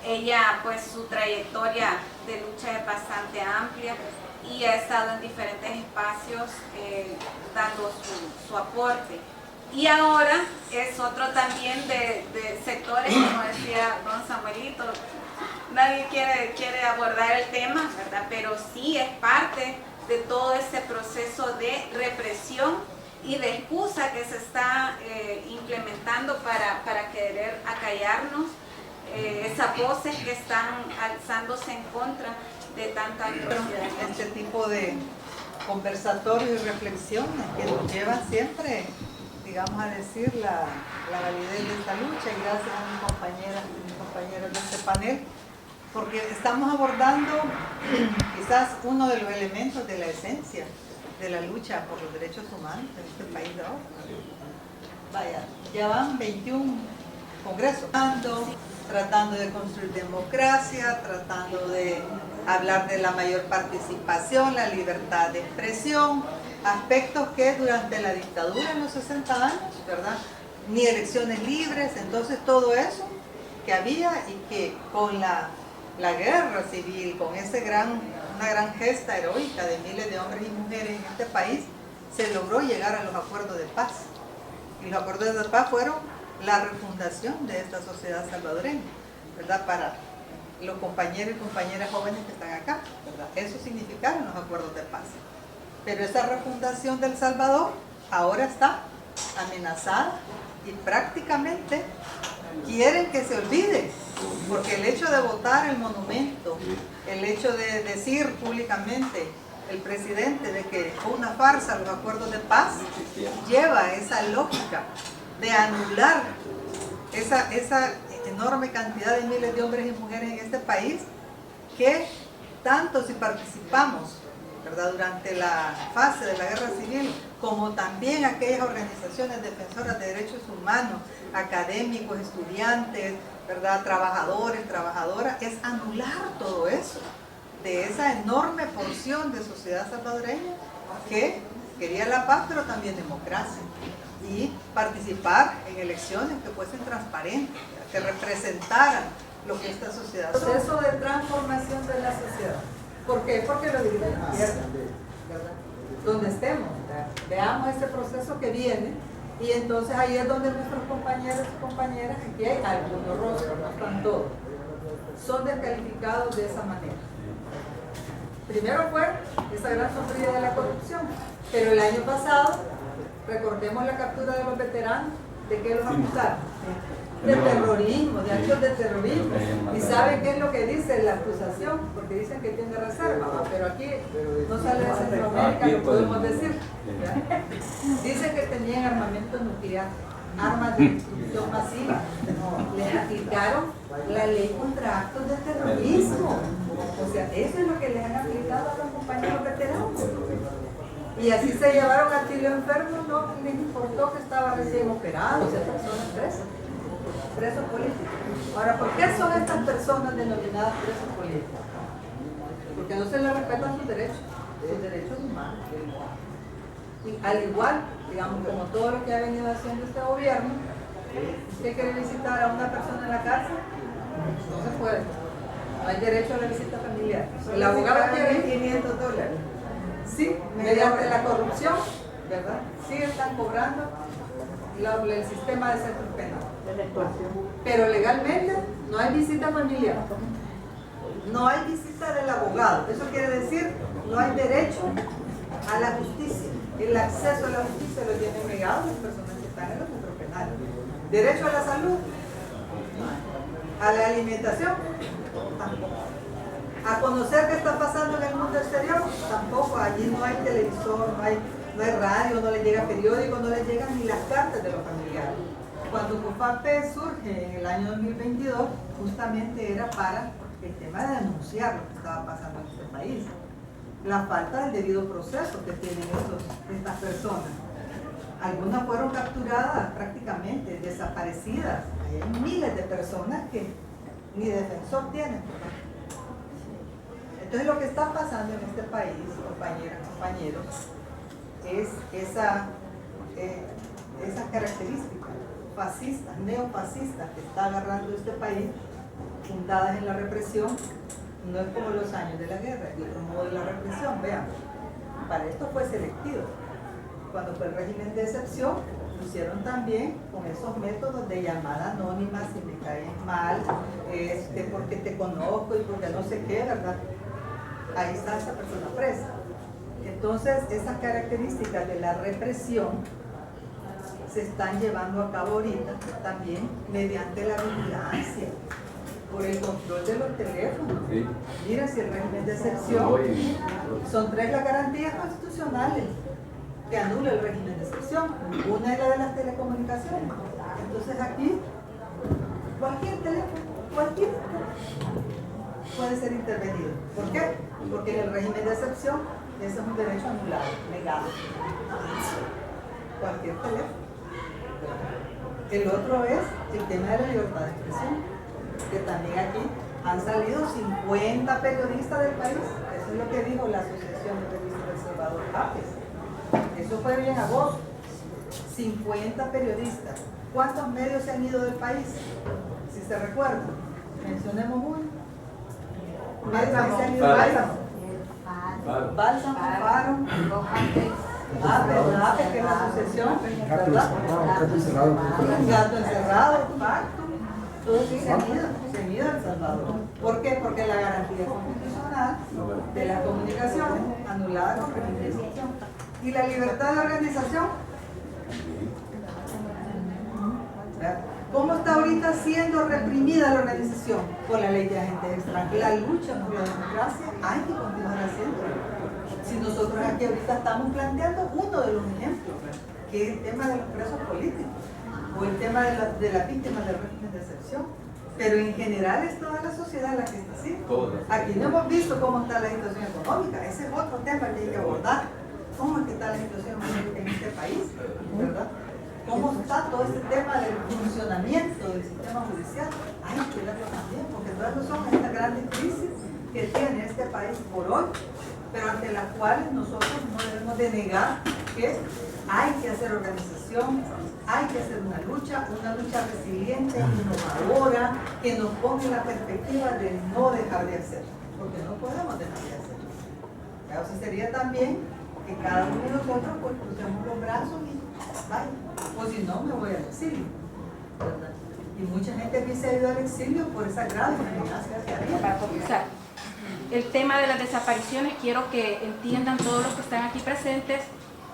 ella pues su trayectoria de lucha es bastante amplia y ha estado en diferentes espacios dando su aporte. Y ahora es otro también de sectores, como decía don Samuelito, nadie quiere abordar el tema, ¿verdad? Pero sí es parte de todo ese proceso de represión y de excusa que se está implementando para querer acallarnos esas voces que están alzándose en contra de tanta atrocidad. Este tipo de conversatorios y reflexiones que nos llevan siempre, digamos, a decir la validez de esta lucha, y gracias a mis compañeros de este panel, porque estamos abordando quizás uno de los elementos de la esencia de la lucha por los derechos humanos en este país de ahora. Vaya, ya van 21 congresos, tratando de construir democracia, tratando de hablar de la mayor participación, la libertad de expresión, aspectos que durante la dictadura en los 60 años, ¿verdad? Ni elecciones libres, entonces todo eso que había y que con la guerra civil, con una gran gesta heroica de miles de hombres y mujeres en este país, se logró llegar a los acuerdos de paz. Y los acuerdos de paz fueron la refundación de esta sociedad salvadoreña, ¿verdad? Para los compañeros y compañeras jóvenes que están acá, ¿verdad? Eso significaron los acuerdos de paz. Pero esa refundación del Salvador ahora está amenazada y prácticamente quieren que se olvide, porque el hecho de votar el monumento, el hecho de decir públicamente el presidente de que fue una farsa los acuerdos de paz, lleva esa lógica de anular esa enorme cantidad de miles de hombres y mujeres en este país que tanto si participamos, ¿verdad?, durante la fase de la guerra civil, como también aquellas organizaciones defensoras de derechos humanos, académicos, estudiantes, ¿verdad?, trabajadores, trabajadoras, es anular todo eso, de esa enorme porción de sociedad salvadoreña que quería la paz, pero también democracia, y participar en elecciones que fuesen transparentes, que representaran lo que esta sociedad es. Proceso de transformación de la sociedad. ¿Por qué? Porque lo dirige la izquierda, ¿verdad? Donde estemos, ¿verdad? Veamos ese proceso que viene, y entonces ahí es donde nuestros compañeros y compañeras, aquí hay algunos rostros, no están todos, son descalificados de esa manera. Primero fue esa gran sofrida de la corrupción, pero el año pasado, recordemos la captura de los veteranos, ¿de qué los acusaron? De terrorismo, de actos de terrorismo. ¿Y saben qué es lo que dice la acusación? Porque dicen que tiene reserva, pero aquí no sale de Centroamérica, lo podemos decir. ¿Ya? Dicen que tenían armamento nuclear, armas de destrucción masiva. Les aplicaron la ley contra actos de terrorismo. O sea, eso es lo que les han aplicado a los compañeros veteranos. Y así se llevaron a Tilio enfermo, no les importó que estaba recién operado, o sea, personas presos políticos. Ahora, ¿por qué son estas personas denominadas presos políticos? Porque no se les respetan sus derechos humanos. Y al igual, digamos, como todo lo que ha venido haciendo este gobierno, usted quiere visitar a una persona en la cárcel, no se puede. No hay derecho a la visita familiar. El abogado quiere $500. Sí, mediante la corrupción, ¿verdad? Sí están cobrando el sistema de centros penales. Pero legalmente no hay visita familiar. No hay visita del abogado. Eso quiere decir, no hay derecho a la justicia. El acceso a la justicia lo tienen negado las personas que están en los centros penales. Derecho a la salud, a la alimentación, tampoco. A conocer qué está pasando en el mundo exterior, tampoco. Allí no hay televisor, no hay radio, no les llega periódico, no les llegan ni las cartas de los familiares. Cuando COFAPE surge en el año 2022, justamente era para el tema de denunciar lo que estaba pasando en este país. La falta del debido proceso que tienen estas personas. Algunas fueron capturadas prácticamente, desaparecidas. Hay miles de personas que ni defensor tienen. Entonces lo que está pasando en este país, compañeras, compañeros, es esas características fascistas, neofascistas que está agarrando este país, fundadas en la represión. No es como los años de la guerra, es otro modo de la represión. Vean, para esto fue selectivo. Cuando fue el régimen de excepción, lo hicieron también con esos métodos de llamada anónima, si me caes mal, porque te conozco y porque no sé qué, ¿verdad? Ahí está esa persona presa. Entonces, esas características de la represión se están llevando a cabo ahorita también mediante la vigilancia, por el control de los teléfonos. Sí. Mira, si el régimen de excepción, son 3 las garantías constitucionales que anula el régimen de excepción. Una es la de las telecomunicaciones. Entonces aquí, cualquier teléfono, cualquier puede ser intervenido. ¿Por qué? Porque en el régimen de excepción, ese es un derecho anulado, negado. Cualquier teléfono. El otro es el tema de la libertad de expresión, que también aquí han salido 50 periodistas del país. Eso es lo que dijo la Asociación de Periodistas del Salvador, APES. Eso fue bien agosto. 50 periodistas. ¿Cuántos medios se han ido del país? Si se recuerdan, mencionemos uno. Bálsamo, Faro, APES, que es la asociación, ¿verdad? Gato Encerrado, Pacto. Todos se han ido a El Salvador. ¿Por qué? Porque la garantía constitucional de las comunicaciones anulada con régimen de excepción. Y la libertad de organización. ¿Cómo está ahorita siendo reprimida la organización? Con la ley de agentes extranjeros. La lucha por la democracia hay que continuar haciendo. Si nosotros aquí ahorita estamos planteando uno de los ejemplos, que es el tema de los presos políticos, o el tema de las víctimas del régimen de excepción. Pero en general es toda la sociedad la que está así. Aquí no hemos visto cómo está la situación económica. Ese es otro tema que hay que abordar. ¿Cómo es que está la situación económica en este país? ¿Verdad? ¿Cómo está todo este tema del funcionamiento del sistema judicial? Hay que verlo también, porque todas son estas grandes crisis que tiene este país por hoy, pero ante las cuales nosotros no debemos de negar que hay que hacer organización, hay que hacer una lucha resiliente, innovadora, que nos ponga en la perspectiva de no dejar de hacer, porque no podemos dejar de hacer. Entonces sería también que cada uno de nosotros pues crucemos los brazos y vaya, o si no me voy al exilio, ¿verdad? Y mucha gente aquí se ha ido al exilio por esa grave amenaza que había. Para comenzar, el tema de las desapariciones, quiero que entiendan todos los que están aquí presentes,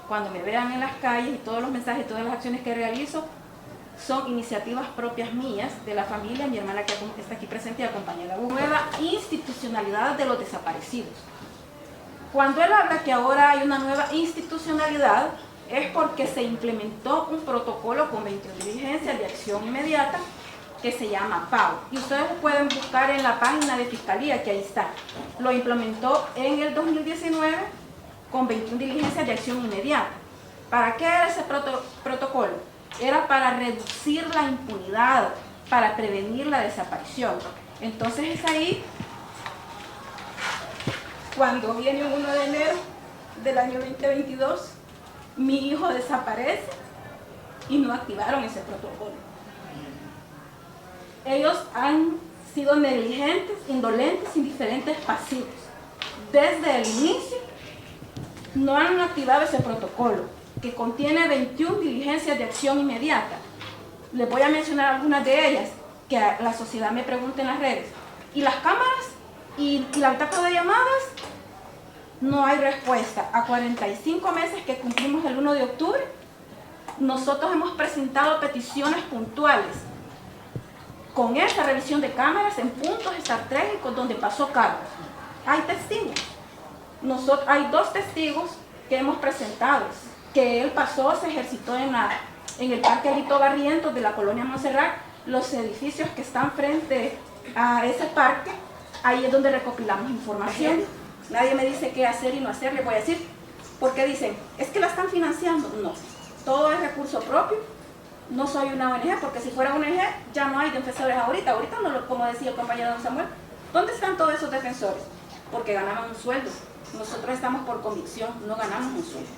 cuando me vean en las calles y todos los mensajes, todas las acciones que realizo, son iniciativas propias mías, de la familia, mi hermana que está aquí presente y acompaña la nueva institucionalidad de los desaparecidos. Cuando él habla que ahora hay una nueva institucionalidad, es porque se implementó un protocolo con 21 diligencias de acción inmediata que se llama PAO. Y ustedes pueden buscar en la página de Fiscalía, que ahí está. Lo implementó en el 2019 con 21 diligencias de acción inmediata. ¿Para qué era ese protocolo? Era para reducir la impunidad, para prevenir la desaparición. Entonces es ahí cuando viene el 1 de enero del año 2022, mi hijo desaparece y no activaron ese protocolo. Ellos han sido negligentes, indolentes, indiferentes, pasivos. Desde el inicio no han activado ese protocolo, que contiene 21 diligencias de acción inmediata. Les voy a mencionar algunas de ellas, que la sociedad me pregunta en las redes. ¿Y las cámaras? ¿Y la bitácora de llamadas? No hay respuesta. A 45 meses que cumplimos el 1 de octubre, nosotros hemos presentado peticiones puntuales con esa revisión de cámaras en puntos estratégicos donde pasó Carlos. Hay testigos. Hay 2 testigos que hemos presentado, que él pasó, se ejercitó en en el Parque Grito Barrientos de la colonia Montserrat, los edificios que están frente a ese parque, ahí es donde recopilamos información. Nadie me dice qué hacer y no hacer, les voy a decir, porque dicen, es que la están financiando. No, todo es recurso propio. No soy una ONG, porque si fuera una ONG ya no hay defensores ahorita. Ahorita, no, como decía el compañero don Samuel, ¿dónde están todos esos defensores? Porque ganaban un sueldo. Nosotros estamos por convicción, no ganamos un sueldo.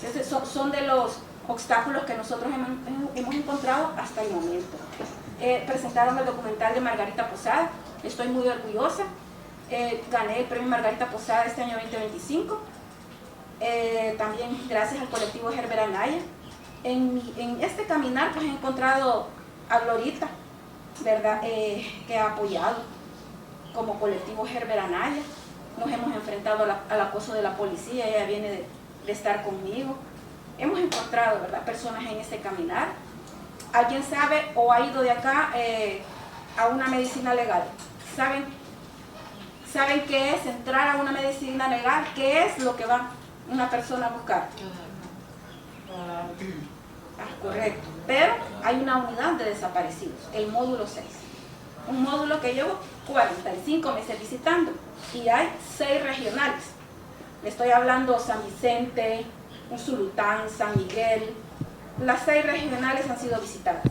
Entonces son de los obstáculos que nosotros hemos encontrado hasta el momento. Presentaron el documental de Margarita Posada, estoy muy orgullosa. Gané el premio Margarita Posada este año 2025. También gracias al colectivo Herbert Anaya. En este caminar pues he encontrado a Glorita, ¿verdad? Que ha apoyado como colectivo Herbert Anaya. Nos hemos enfrentado al acoso de la policía, ella viene de estar conmigo. Hemos encontrado, ¿verdad?, personas en este caminar. ¿Alguien sabe o ha ido de acá a una medicina legal? ¿Saben qué es entrar a una medicina legal? ¿Qué es lo que va una persona a buscar? Correcto. Pero hay una unidad de desaparecidos, el módulo 6. Un módulo que llevo 45 meses visitando y hay 6 regionales. Le estoy hablando San Vicente, Usulután, San Miguel. Las 6 regionales han sido visitadas.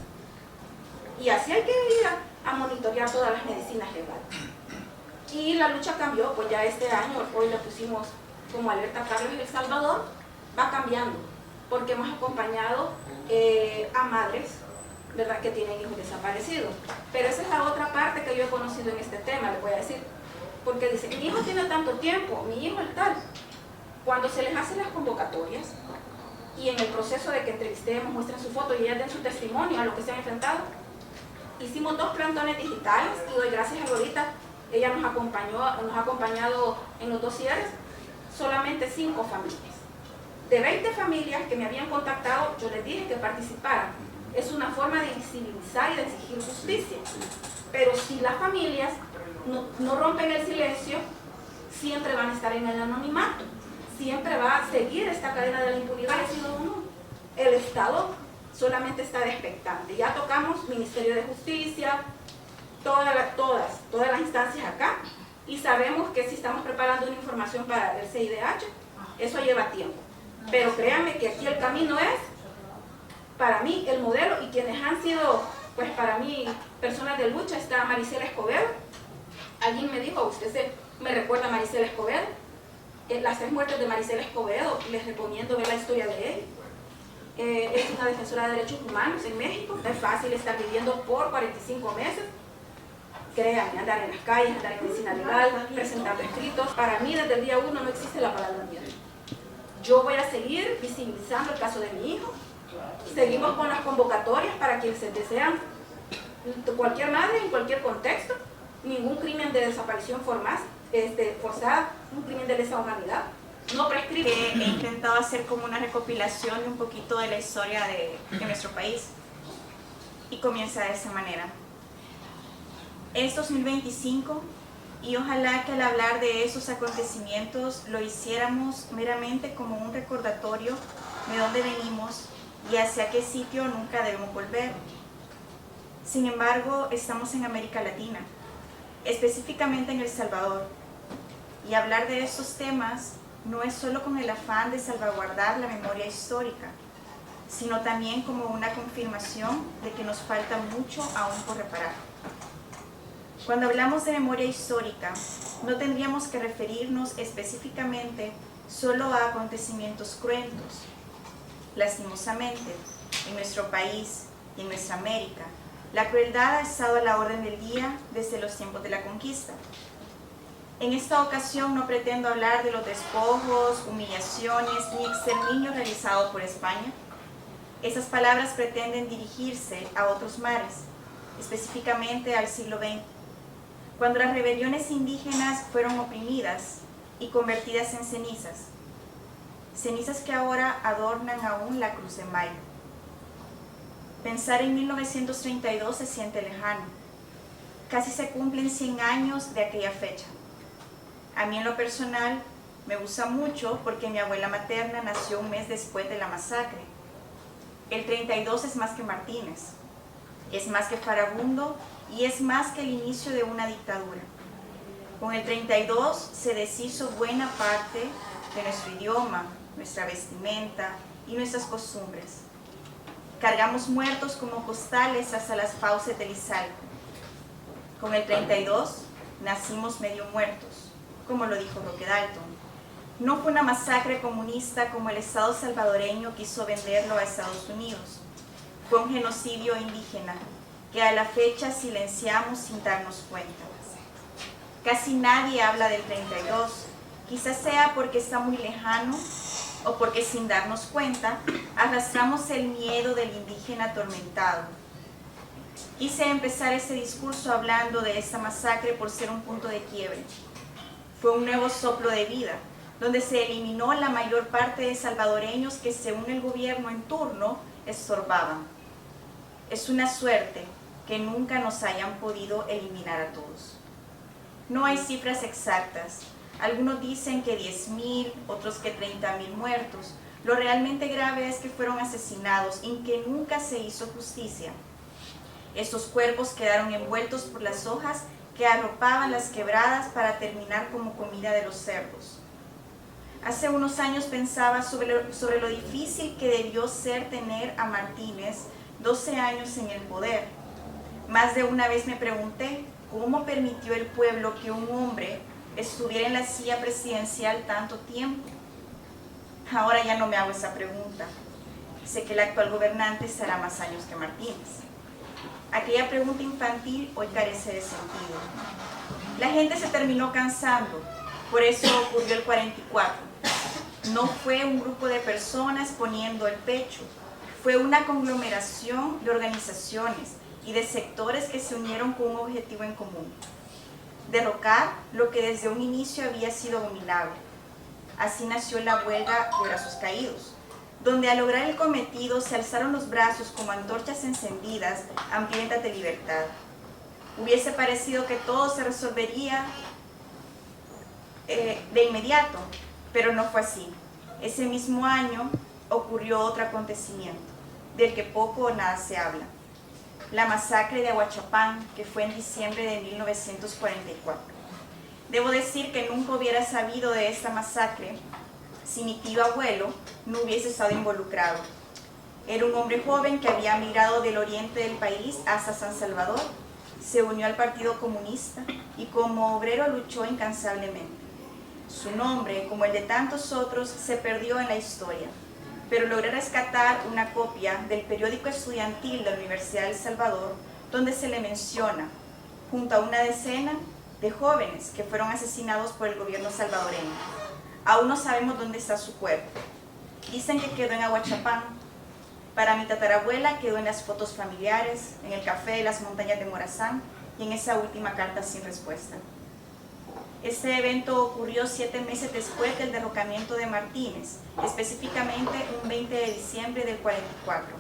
Y así hay que ir a monitorear todas las medicinas legales. Y la lucha cambió, pues ya este año, hoy le pusimos como alerta a Carlos El Salvador, va cambiando, porque hemos acompañado a madres, ¿verdad?, que tienen hijos desaparecidos. Pero esa es la otra parte que yo he conocido en este tema, les voy a decir. Porque dice, mi hijo tiene tanto tiempo, mi hijo es tal. Cuando se les hacen las convocatorias y en el proceso de que entrevistemos, muestren su foto y ellas den su testimonio a lo que se han enfrentado, hicimos 2 plantones digitales y doy gracias a Glorita, ella nos ha acompañado en los dosieres, solamente 5 familias. De 20 familias que me habían contactado, yo les dije que participaran. Es una forma de visibilizar y de exigir justicia. Pero si las familias no rompen el silencio, siempre van a estar en el anonimato. Siempre va a seguir esta cadena de la impunidad. El Estado solamente está de expectante. Ya tocamos Ministerio de Justicia, todas las instancias acá, y sabemos que si estamos preparando una información para el CIDH, eso lleva tiempo. Pero créanme que aquí el camino es, para mí, el modelo, y quienes han sido, pues para mí, personas de lucha, está Maricela Escobedo. Alguien me dijo, usted me recuerda a Maricela Escobedo. Las 3 muertes de Maricela Escobedo, les recomiendo ver la historia de él. Es una defensora de derechos humanos en México. No es fácil estar viviendo por 45 meses. Créanme, andar en las calles, andar en medicina legal, presentando escritos. Para mí, desde el día 1 no existe la palabra miedo. Yo voy a seguir visibilizando el caso de mi hijo. Seguimos con las convocatorias para quienes se desean, cualquier madre, en cualquier contexto, ningún crimen de desaparición forzada, un crimen de lesa humanidad, no prescribe. He intentado hacer como una recopilación de un poquito de la historia de nuestro país y comienza de esa manera. Es 2025 y ojalá que al hablar de esos acontecimientos lo hiciéramos meramente como un recordatorio de dónde venimos y hacia qué sitio nunca debemos volver. Sin embargo, estamos en América Latina, específicamente en El Salvador, y hablar de estos temas no es solo con el afán de salvaguardar la memoria histórica, sino también como una confirmación de que nos falta mucho aún por reparar. Cuando hablamos de memoria histórica, no tendríamos que referirnos específicamente solo a acontecimientos cruentos. Lastimosamente, en nuestro país y en nuestra América, la crueldad ha estado a la orden del día desde los tiempos de la conquista. En esta ocasión no pretendo hablar de los despojos, humillaciones ni exterminio realizados por España. Esas palabras pretenden dirigirse a otros mares, específicamente al siglo XX, cuando las rebeliones indígenas fueron oprimidas y convertidas en cenizas. Cenizas que ahora adornan aún la Cruz de Mayo. Pensar en 1932 se siente lejano. Casi se cumplen 100 años de aquella fecha. A mí en lo personal me gusta mucho porque mi abuela materna nació un mes después de la masacre. El 32 es más que Martínez, es más que Farabundo y es más que el inicio de una dictadura. Con el 32 se deshizo buena parte de nuestro idioma, nuestra vestimenta y nuestras costumbres. Cargamos muertos como costales hasta las fauces del Izalco. Con el 32 nacimos medio muertos, como lo dijo Roque Dalton. No fue una masacre comunista como el Estado salvadoreño quiso venderlo a Estados Unidos. Fue un genocidio indígena que a la fecha silenciamos sin darnos cuenta. Casi nadie habla del 32, quizás sea porque está muy lejano o porque sin darnos cuenta arrastramos el miedo del indígena atormentado. Quise empezar este discurso hablando de esta masacre por ser un punto de quiebre. Fue un nuevo soplo de vida, donde se eliminó la mayor parte de salvadoreños que según el gobierno en turno estorbaban. Es una suerte que nunca nos hayan podido eliminar a todos. No hay cifras exactas. Algunos dicen que 10.000, otros que 30.000 muertos. Lo realmente grave es que fueron asesinados y que nunca se hizo justicia. Estos cuerpos quedaron envueltos por las hojas que arropaban las quebradas para terminar como comida de los cerdos. Hace unos años pensaba sobre lo difícil que debió ser tener a Martínez 12 años en el poder. Más de una vez me pregunté cómo permitió el pueblo que un hombre estuviera en la silla presidencial tanto tiempo. Ahora ya no me hago esa pregunta. Sé que el actual gobernante estará más años que Martínez. Aquella pregunta infantil hoy carece de sentido. La gente se terminó cansando, por eso ocurrió el 44. No fue un grupo de personas poniendo el pecho, fue una conglomeración de organizaciones y de sectores que se unieron con un objetivo en común: derrocar lo que desde un inicio había sido abominable. Así nació la huelga de brazos caídos, donde al lograr el cometido se alzaron los brazos como antorchas encendidas, hambrientas de libertad. Hubiese parecido que todo se resolvería de inmediato, pero no fue así. Ese mismo año ocurrió otro acontecimiento, del que poco o nada se habla: la masacre de Ahuachapán, que fue en diciembre de 1944. Debo decir que nunca hubiera sabido de esta masacre si mi tío abuelo no hubiese estado involucrado. Era un hombre joven que había migrado del oriente del país hasta San Salvador, se unió al Partido Comunista y como obrero luchó incansablemente. Su nombre, como el de tantos otros, se perdió en la historia, pero logré rescatar una copia del periódico estudiantil de la Universidad de El Salvador, donde se le menciona, junto a una decena de jóvenes que fueron asesinados por el gobierno salvadoreño. Aún no sabemos dónde está su cuerpo. Dicen que quedó en Ahuachapán. Para mi tatarabuela quedó en las fotos familiares, en el café de las montañas de Morazán y en esa última carta sin respuesta. Este evento ocurrió 7 meses después del derrocamiento de Martínez, específicamente un 20 de diciembre del 44.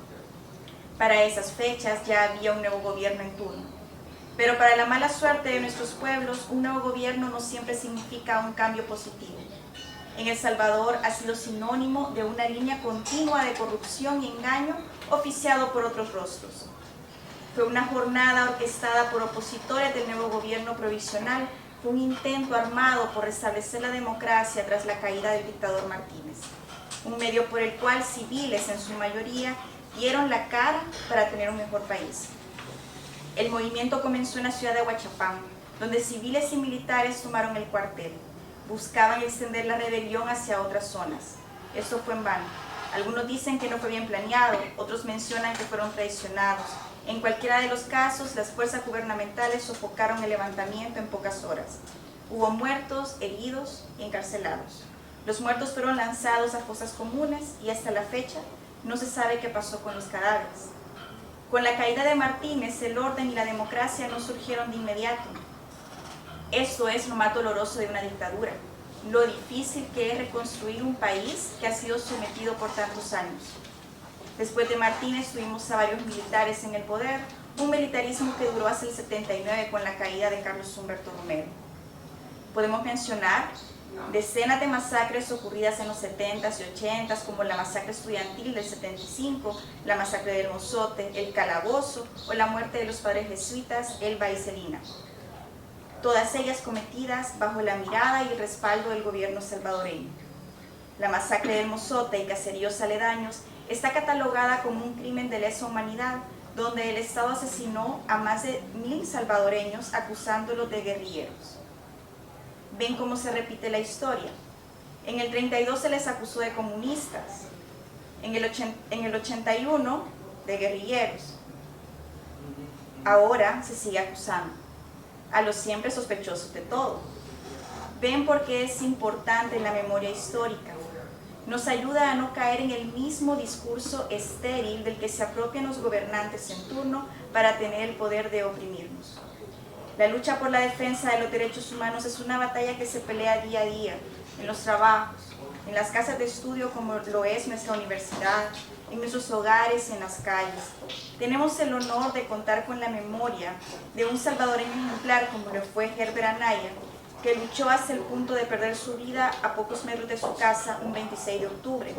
Para esas fechas ya había un nuevo gobierno en turno. Pero para la mala suerte de nuestros pueblos, un nuevo gobierno no siempre significa un cambio positivo. En El Salvador ha sido sinónimo de una línea continua de corrupción y engaño oficiado por otros rostros. Fue una jornada orquestada por opositores del nuevo gobierno provisional, fue un intento armado por restablecer la democracia tras la caída del dictador Martínez, un medio por el cual civiles en su mayoría dieron la cara para tener un mejor país. El movimiento comenzó en la ciudad de Ahuachapán, donde civiles y militares tomaron el cuartel. Buscaban extender la rebelión hacia otras zonas. Esto fue en vano. Algunos dicen que no fue bien planeado, otros mencionan que fueron traicionados. En cualquiera de los casos, las fuerzas gubernamentales sofocaron el levantamiento en pocas horas. Hubo muertos, heridos y encarcelados. Los muertos fueron lanzados a fosas comunes y hasta la fecha no se sabe qué pasó con los cadáveres. Con la caída de Martínez, el orden y la democracia no surgieron de inmediato. Eso es lo más doloroso de una dictadura, lo difícil que es reconstruir un país que ha sido sometido por tantos años. Después de Martínez tuvimos a varios militares en el poder, un militarismo que duró hasta el 79 con la caída de Carlos Humberto Romero. Podemos mencionar Decenas de masacres ocurridas en los 70s y 80s, como la masacre estudiantil del 75, la masacre del Mozote, el Calabozo o la muerte de los padres jesuitas Elba y Celina. Todas ellas cometidas bajo la mirada y el respaldo del gobierno salvadoreño. La masacre del Mozote y caseríos aledaños está catalogada como un crimen de lesa humanidad, donde el Estado asesinó a más de 1000 salvadoreños acusándolos de guerrilleros. Ven cómo se repite la historia. En el 32 se les acusó de comunistas, en el 81 de guerrilleros. Ahora se sigue acusando a los siempre sospechosos de todo. Ven por qué es importante la memoria histórica. Nos ayuda a no caer en el mismo discurso estéril del que se apropian los gobernantes en turno para tener el poder de oprimirnos. La lucha por la defensa de los derechos humanos es una batalla que se pelea día a día, en los trabajos, en las casas de estudio como lo es nuestra universidad, en nuestros hogares y en las calles. Tenemos el honor de contar con la memoria de un salvadoreño ejemplar como lo fue Herbert Anaya, que luchó hasta el punto de perder su vida a pocos metros de su casa un 26 de octubre.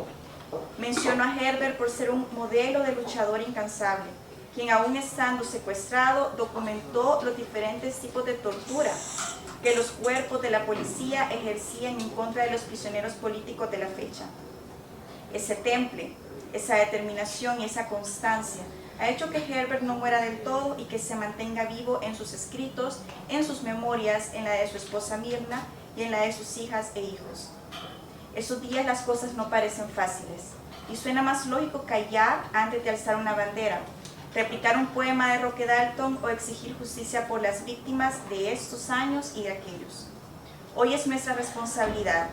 Menciono a Herbert por ser un modelo de luchador incansable, quien aún estando secuestrado documentó los diferentes tipos de tortura que los cuerpos de la policía ejercían en contra de los prisioneros políticos de la fecha. Ese temple, esa determinación y esa constancia ha hecho que Herbert no muera del todo y que se mantenga vivo en sus escritos, en sus memorias, en la de su esposa Mirna y en la de sus hijas e hijos. Esos días las cosas no parecen fáciles y suena más lógico callar antes de alzar una bandera, replicar un poema de Roque Dalton o exigir justicia por las víctimas de estos años y de aquellos. Hoy es nuestra responsabilidad,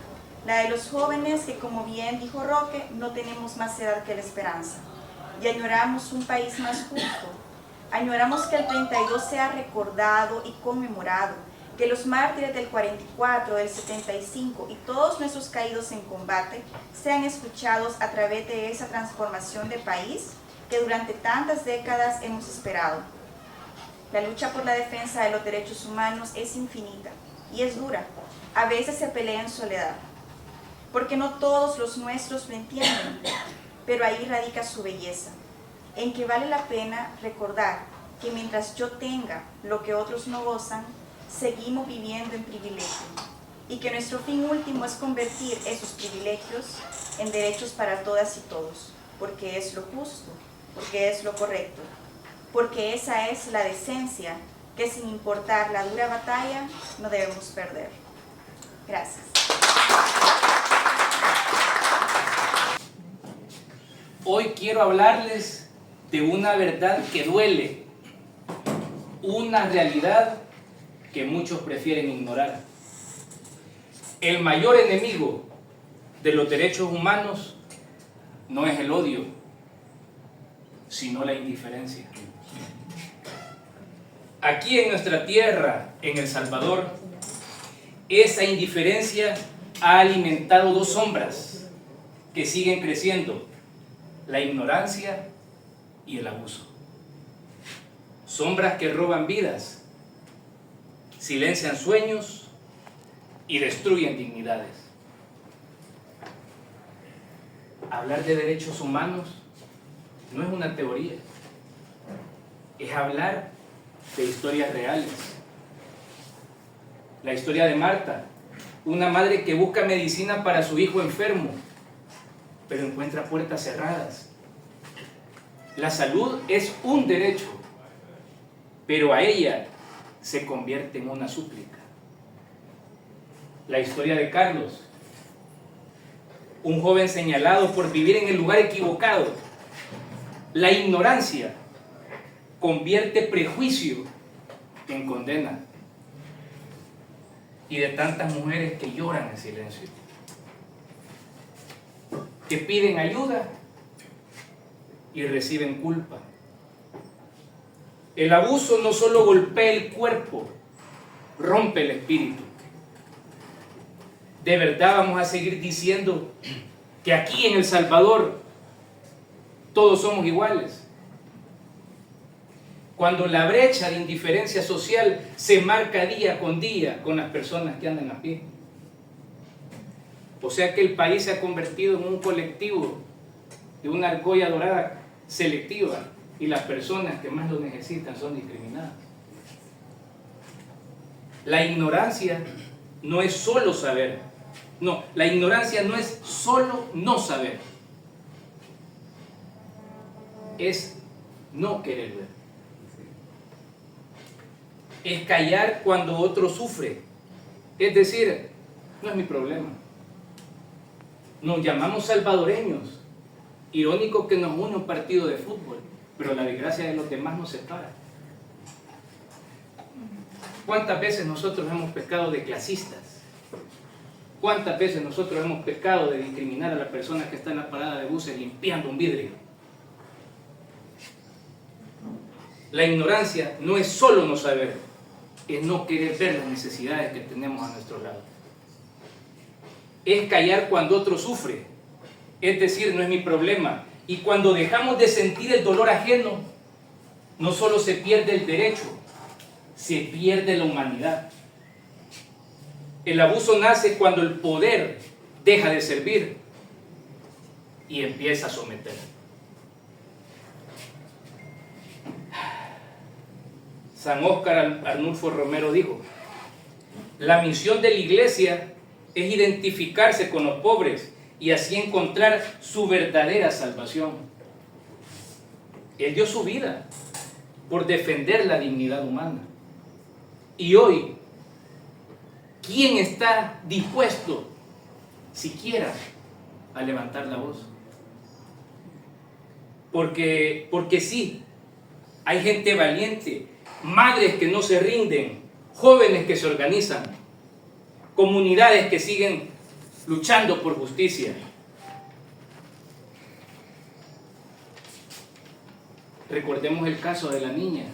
la de los jóvenes que, como bien dijo Roque, no tenemos más edad que la esperanza. Y añoramos un país más justo. Añoramos que el 32 sea recordado y conmemorado, que los mártires del 44, del 75 y todos nuestros caídos en combate sean escuchados a través de esa transformación de país que durante tantas décadas hemos esperado. La lucha por la defensa de los derechos humanos es infinita y es dura. A veces se pelea en soledad, porque no todos los nuestros lo entienden, pero ahí radica su belleza, en que vale la pena recordar que mientras yo tenga lo que otros no gozan, seguimos viviendo en privilegio, y que nuestro fin último es convertir esos privilegios en derechos para todas y todos, porque es lo justo, porque es lo correcto, porque esa es la decencia que sin importar la dura batalla no debemos perder. Gracias. Hoy quiero hablarles de una verdad que duele, una realidad que muchos prefieren ignorar. El mayor enemigo de los derechos humanos no es el odio, sino la indiferencia. Aquí en nuestra tierra, en El Salvador, esa indiferencia ha alimentado dos sombras que siguen creciendo: la ignorancia y el abuso. Sombras que roban vidas, silencian sueños y destruyen dignidades. Hablar de derechos humanos no es una teoría, es hablar de historias reales. La historia de Marta, una madre que busca medicina para su hijo enfermo, pero encuentra puertas cerradas. La salud es un derecho, pero a ella se convierte en una súplica. La historia de Carlos, un joven señalado por vivir en el lugar equivocado. La ignorancia convierte prejuicio en condena. Y de tantas mujeres que lloran en silencio, que piden ayuda y reciben culpa. El abuso no solo golpea el cuerpo, rompe el espíritu. ¿De verdad vamos a seguir diciendo que aquí en El Salvador todos somos iguales? Cuando la brecha de indiferencia social se marca día con las personas que andan a pie. O sea que el país se ha convertido en un colectivo de una argolla dorada selectiva y las personas que más lo necesitan son discriminadas. La ignorancia no es solo saber. No, la ignorancia no es solo no saber. Es no querer ver. Es callar cuando otro sufre. Es decir, no es mi problema. Nos llamamos salvadoreños. Irónico que nos une un partido de fútbol, pero la desgracia de los demás nos separa. ¿Cuántas veces nosotros hemos pecado de clasistas? ¿Cuántas veces nosotros hemos pecado de discriminar a la persona que está en la parada de buses limpiando un vidrio? La ignorancia no es solo no saber, es no querer ver las necesidades que tenemos a nuestro lado. Es callar cuando otro sufre, es decir, no es mi problema. Y cuando dejamos de sentir el dolor ajeno, no solo se pierde el derecho, se pierde la humanidad. El abuso nace cuando el poder deja de servir y empieza a someter. San Óscar Arnulfo Romero dijo: la misión de la iglesia es identificarse con los pobres y así encontrar su verdadera salvación. Él dio su vida por defender la dignidad humana. Y hoy, ¿quién está dispuesto siquiera a levantar la voz? Porque sí, hay gente valiente, madres que no se rinden, jóvenes que se organizan, comunidades que siguen luchando por justicia. Recordemos el caso de la niña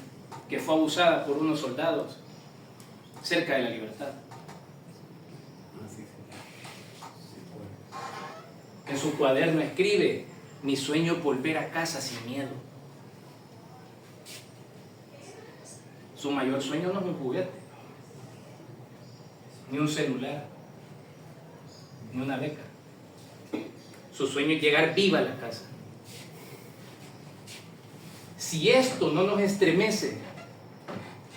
que fue abusada por unos soldados cerca de La Libertad. En su cuaderno escribe: mi sueño es volver a casa sin miedo. Su mayor sueño no es un juguete, ni un celular, ni una beca. Su sueño es llegar viva a la casa. Si esto no nos estremece,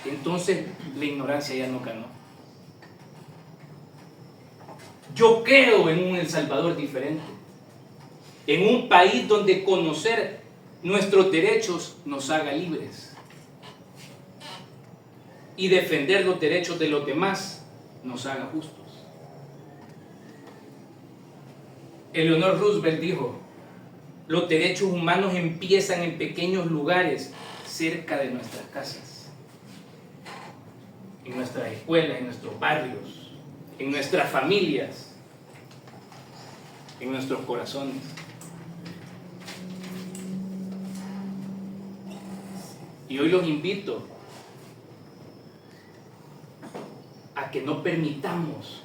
entonces la ignorancia ya no ganó. Yo creo en un El Salvador diferente, en un país donde conocer nuestros derechos nos haga libres y defender los derechos de los demás nos haga justos. Eleanor Roosevelt dijo: los derechos humanos empiezan en pequeños lugares cerca de nuestras casas, en nuestras escuelas, en nuestros barrios, en nuestras familias, en nuestros corazones. Y hoy los invito a que no permitamos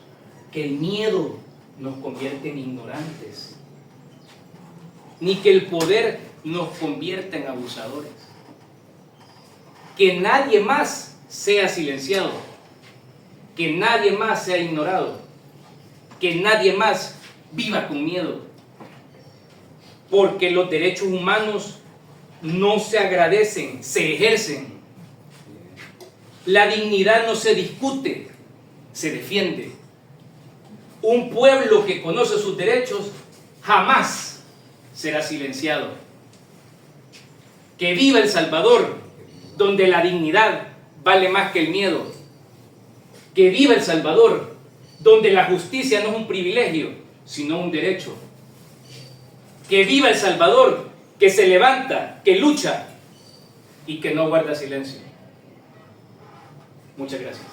que el miedo nos convierta en ignorantes, ni que el poder nos convierta en abusadores. Que nadie más sea silenciado, que nadie más sea ignorado, que nadie más viva con miedo, porque los derechos humanos no se agradecen, se ejercen. La dignidad no se discute, se defiende. Un pueblo que conoce sus derechos jamás será silenciado. Que viva El Salvador, donde la dignidad vale más que el miedo. Que viva El Salvador, donde la justicia no es un privilegio, sino un derecho. Que viva El Salvador, que se levanta, que lucha y que no guarda silencio. Muchas gracias.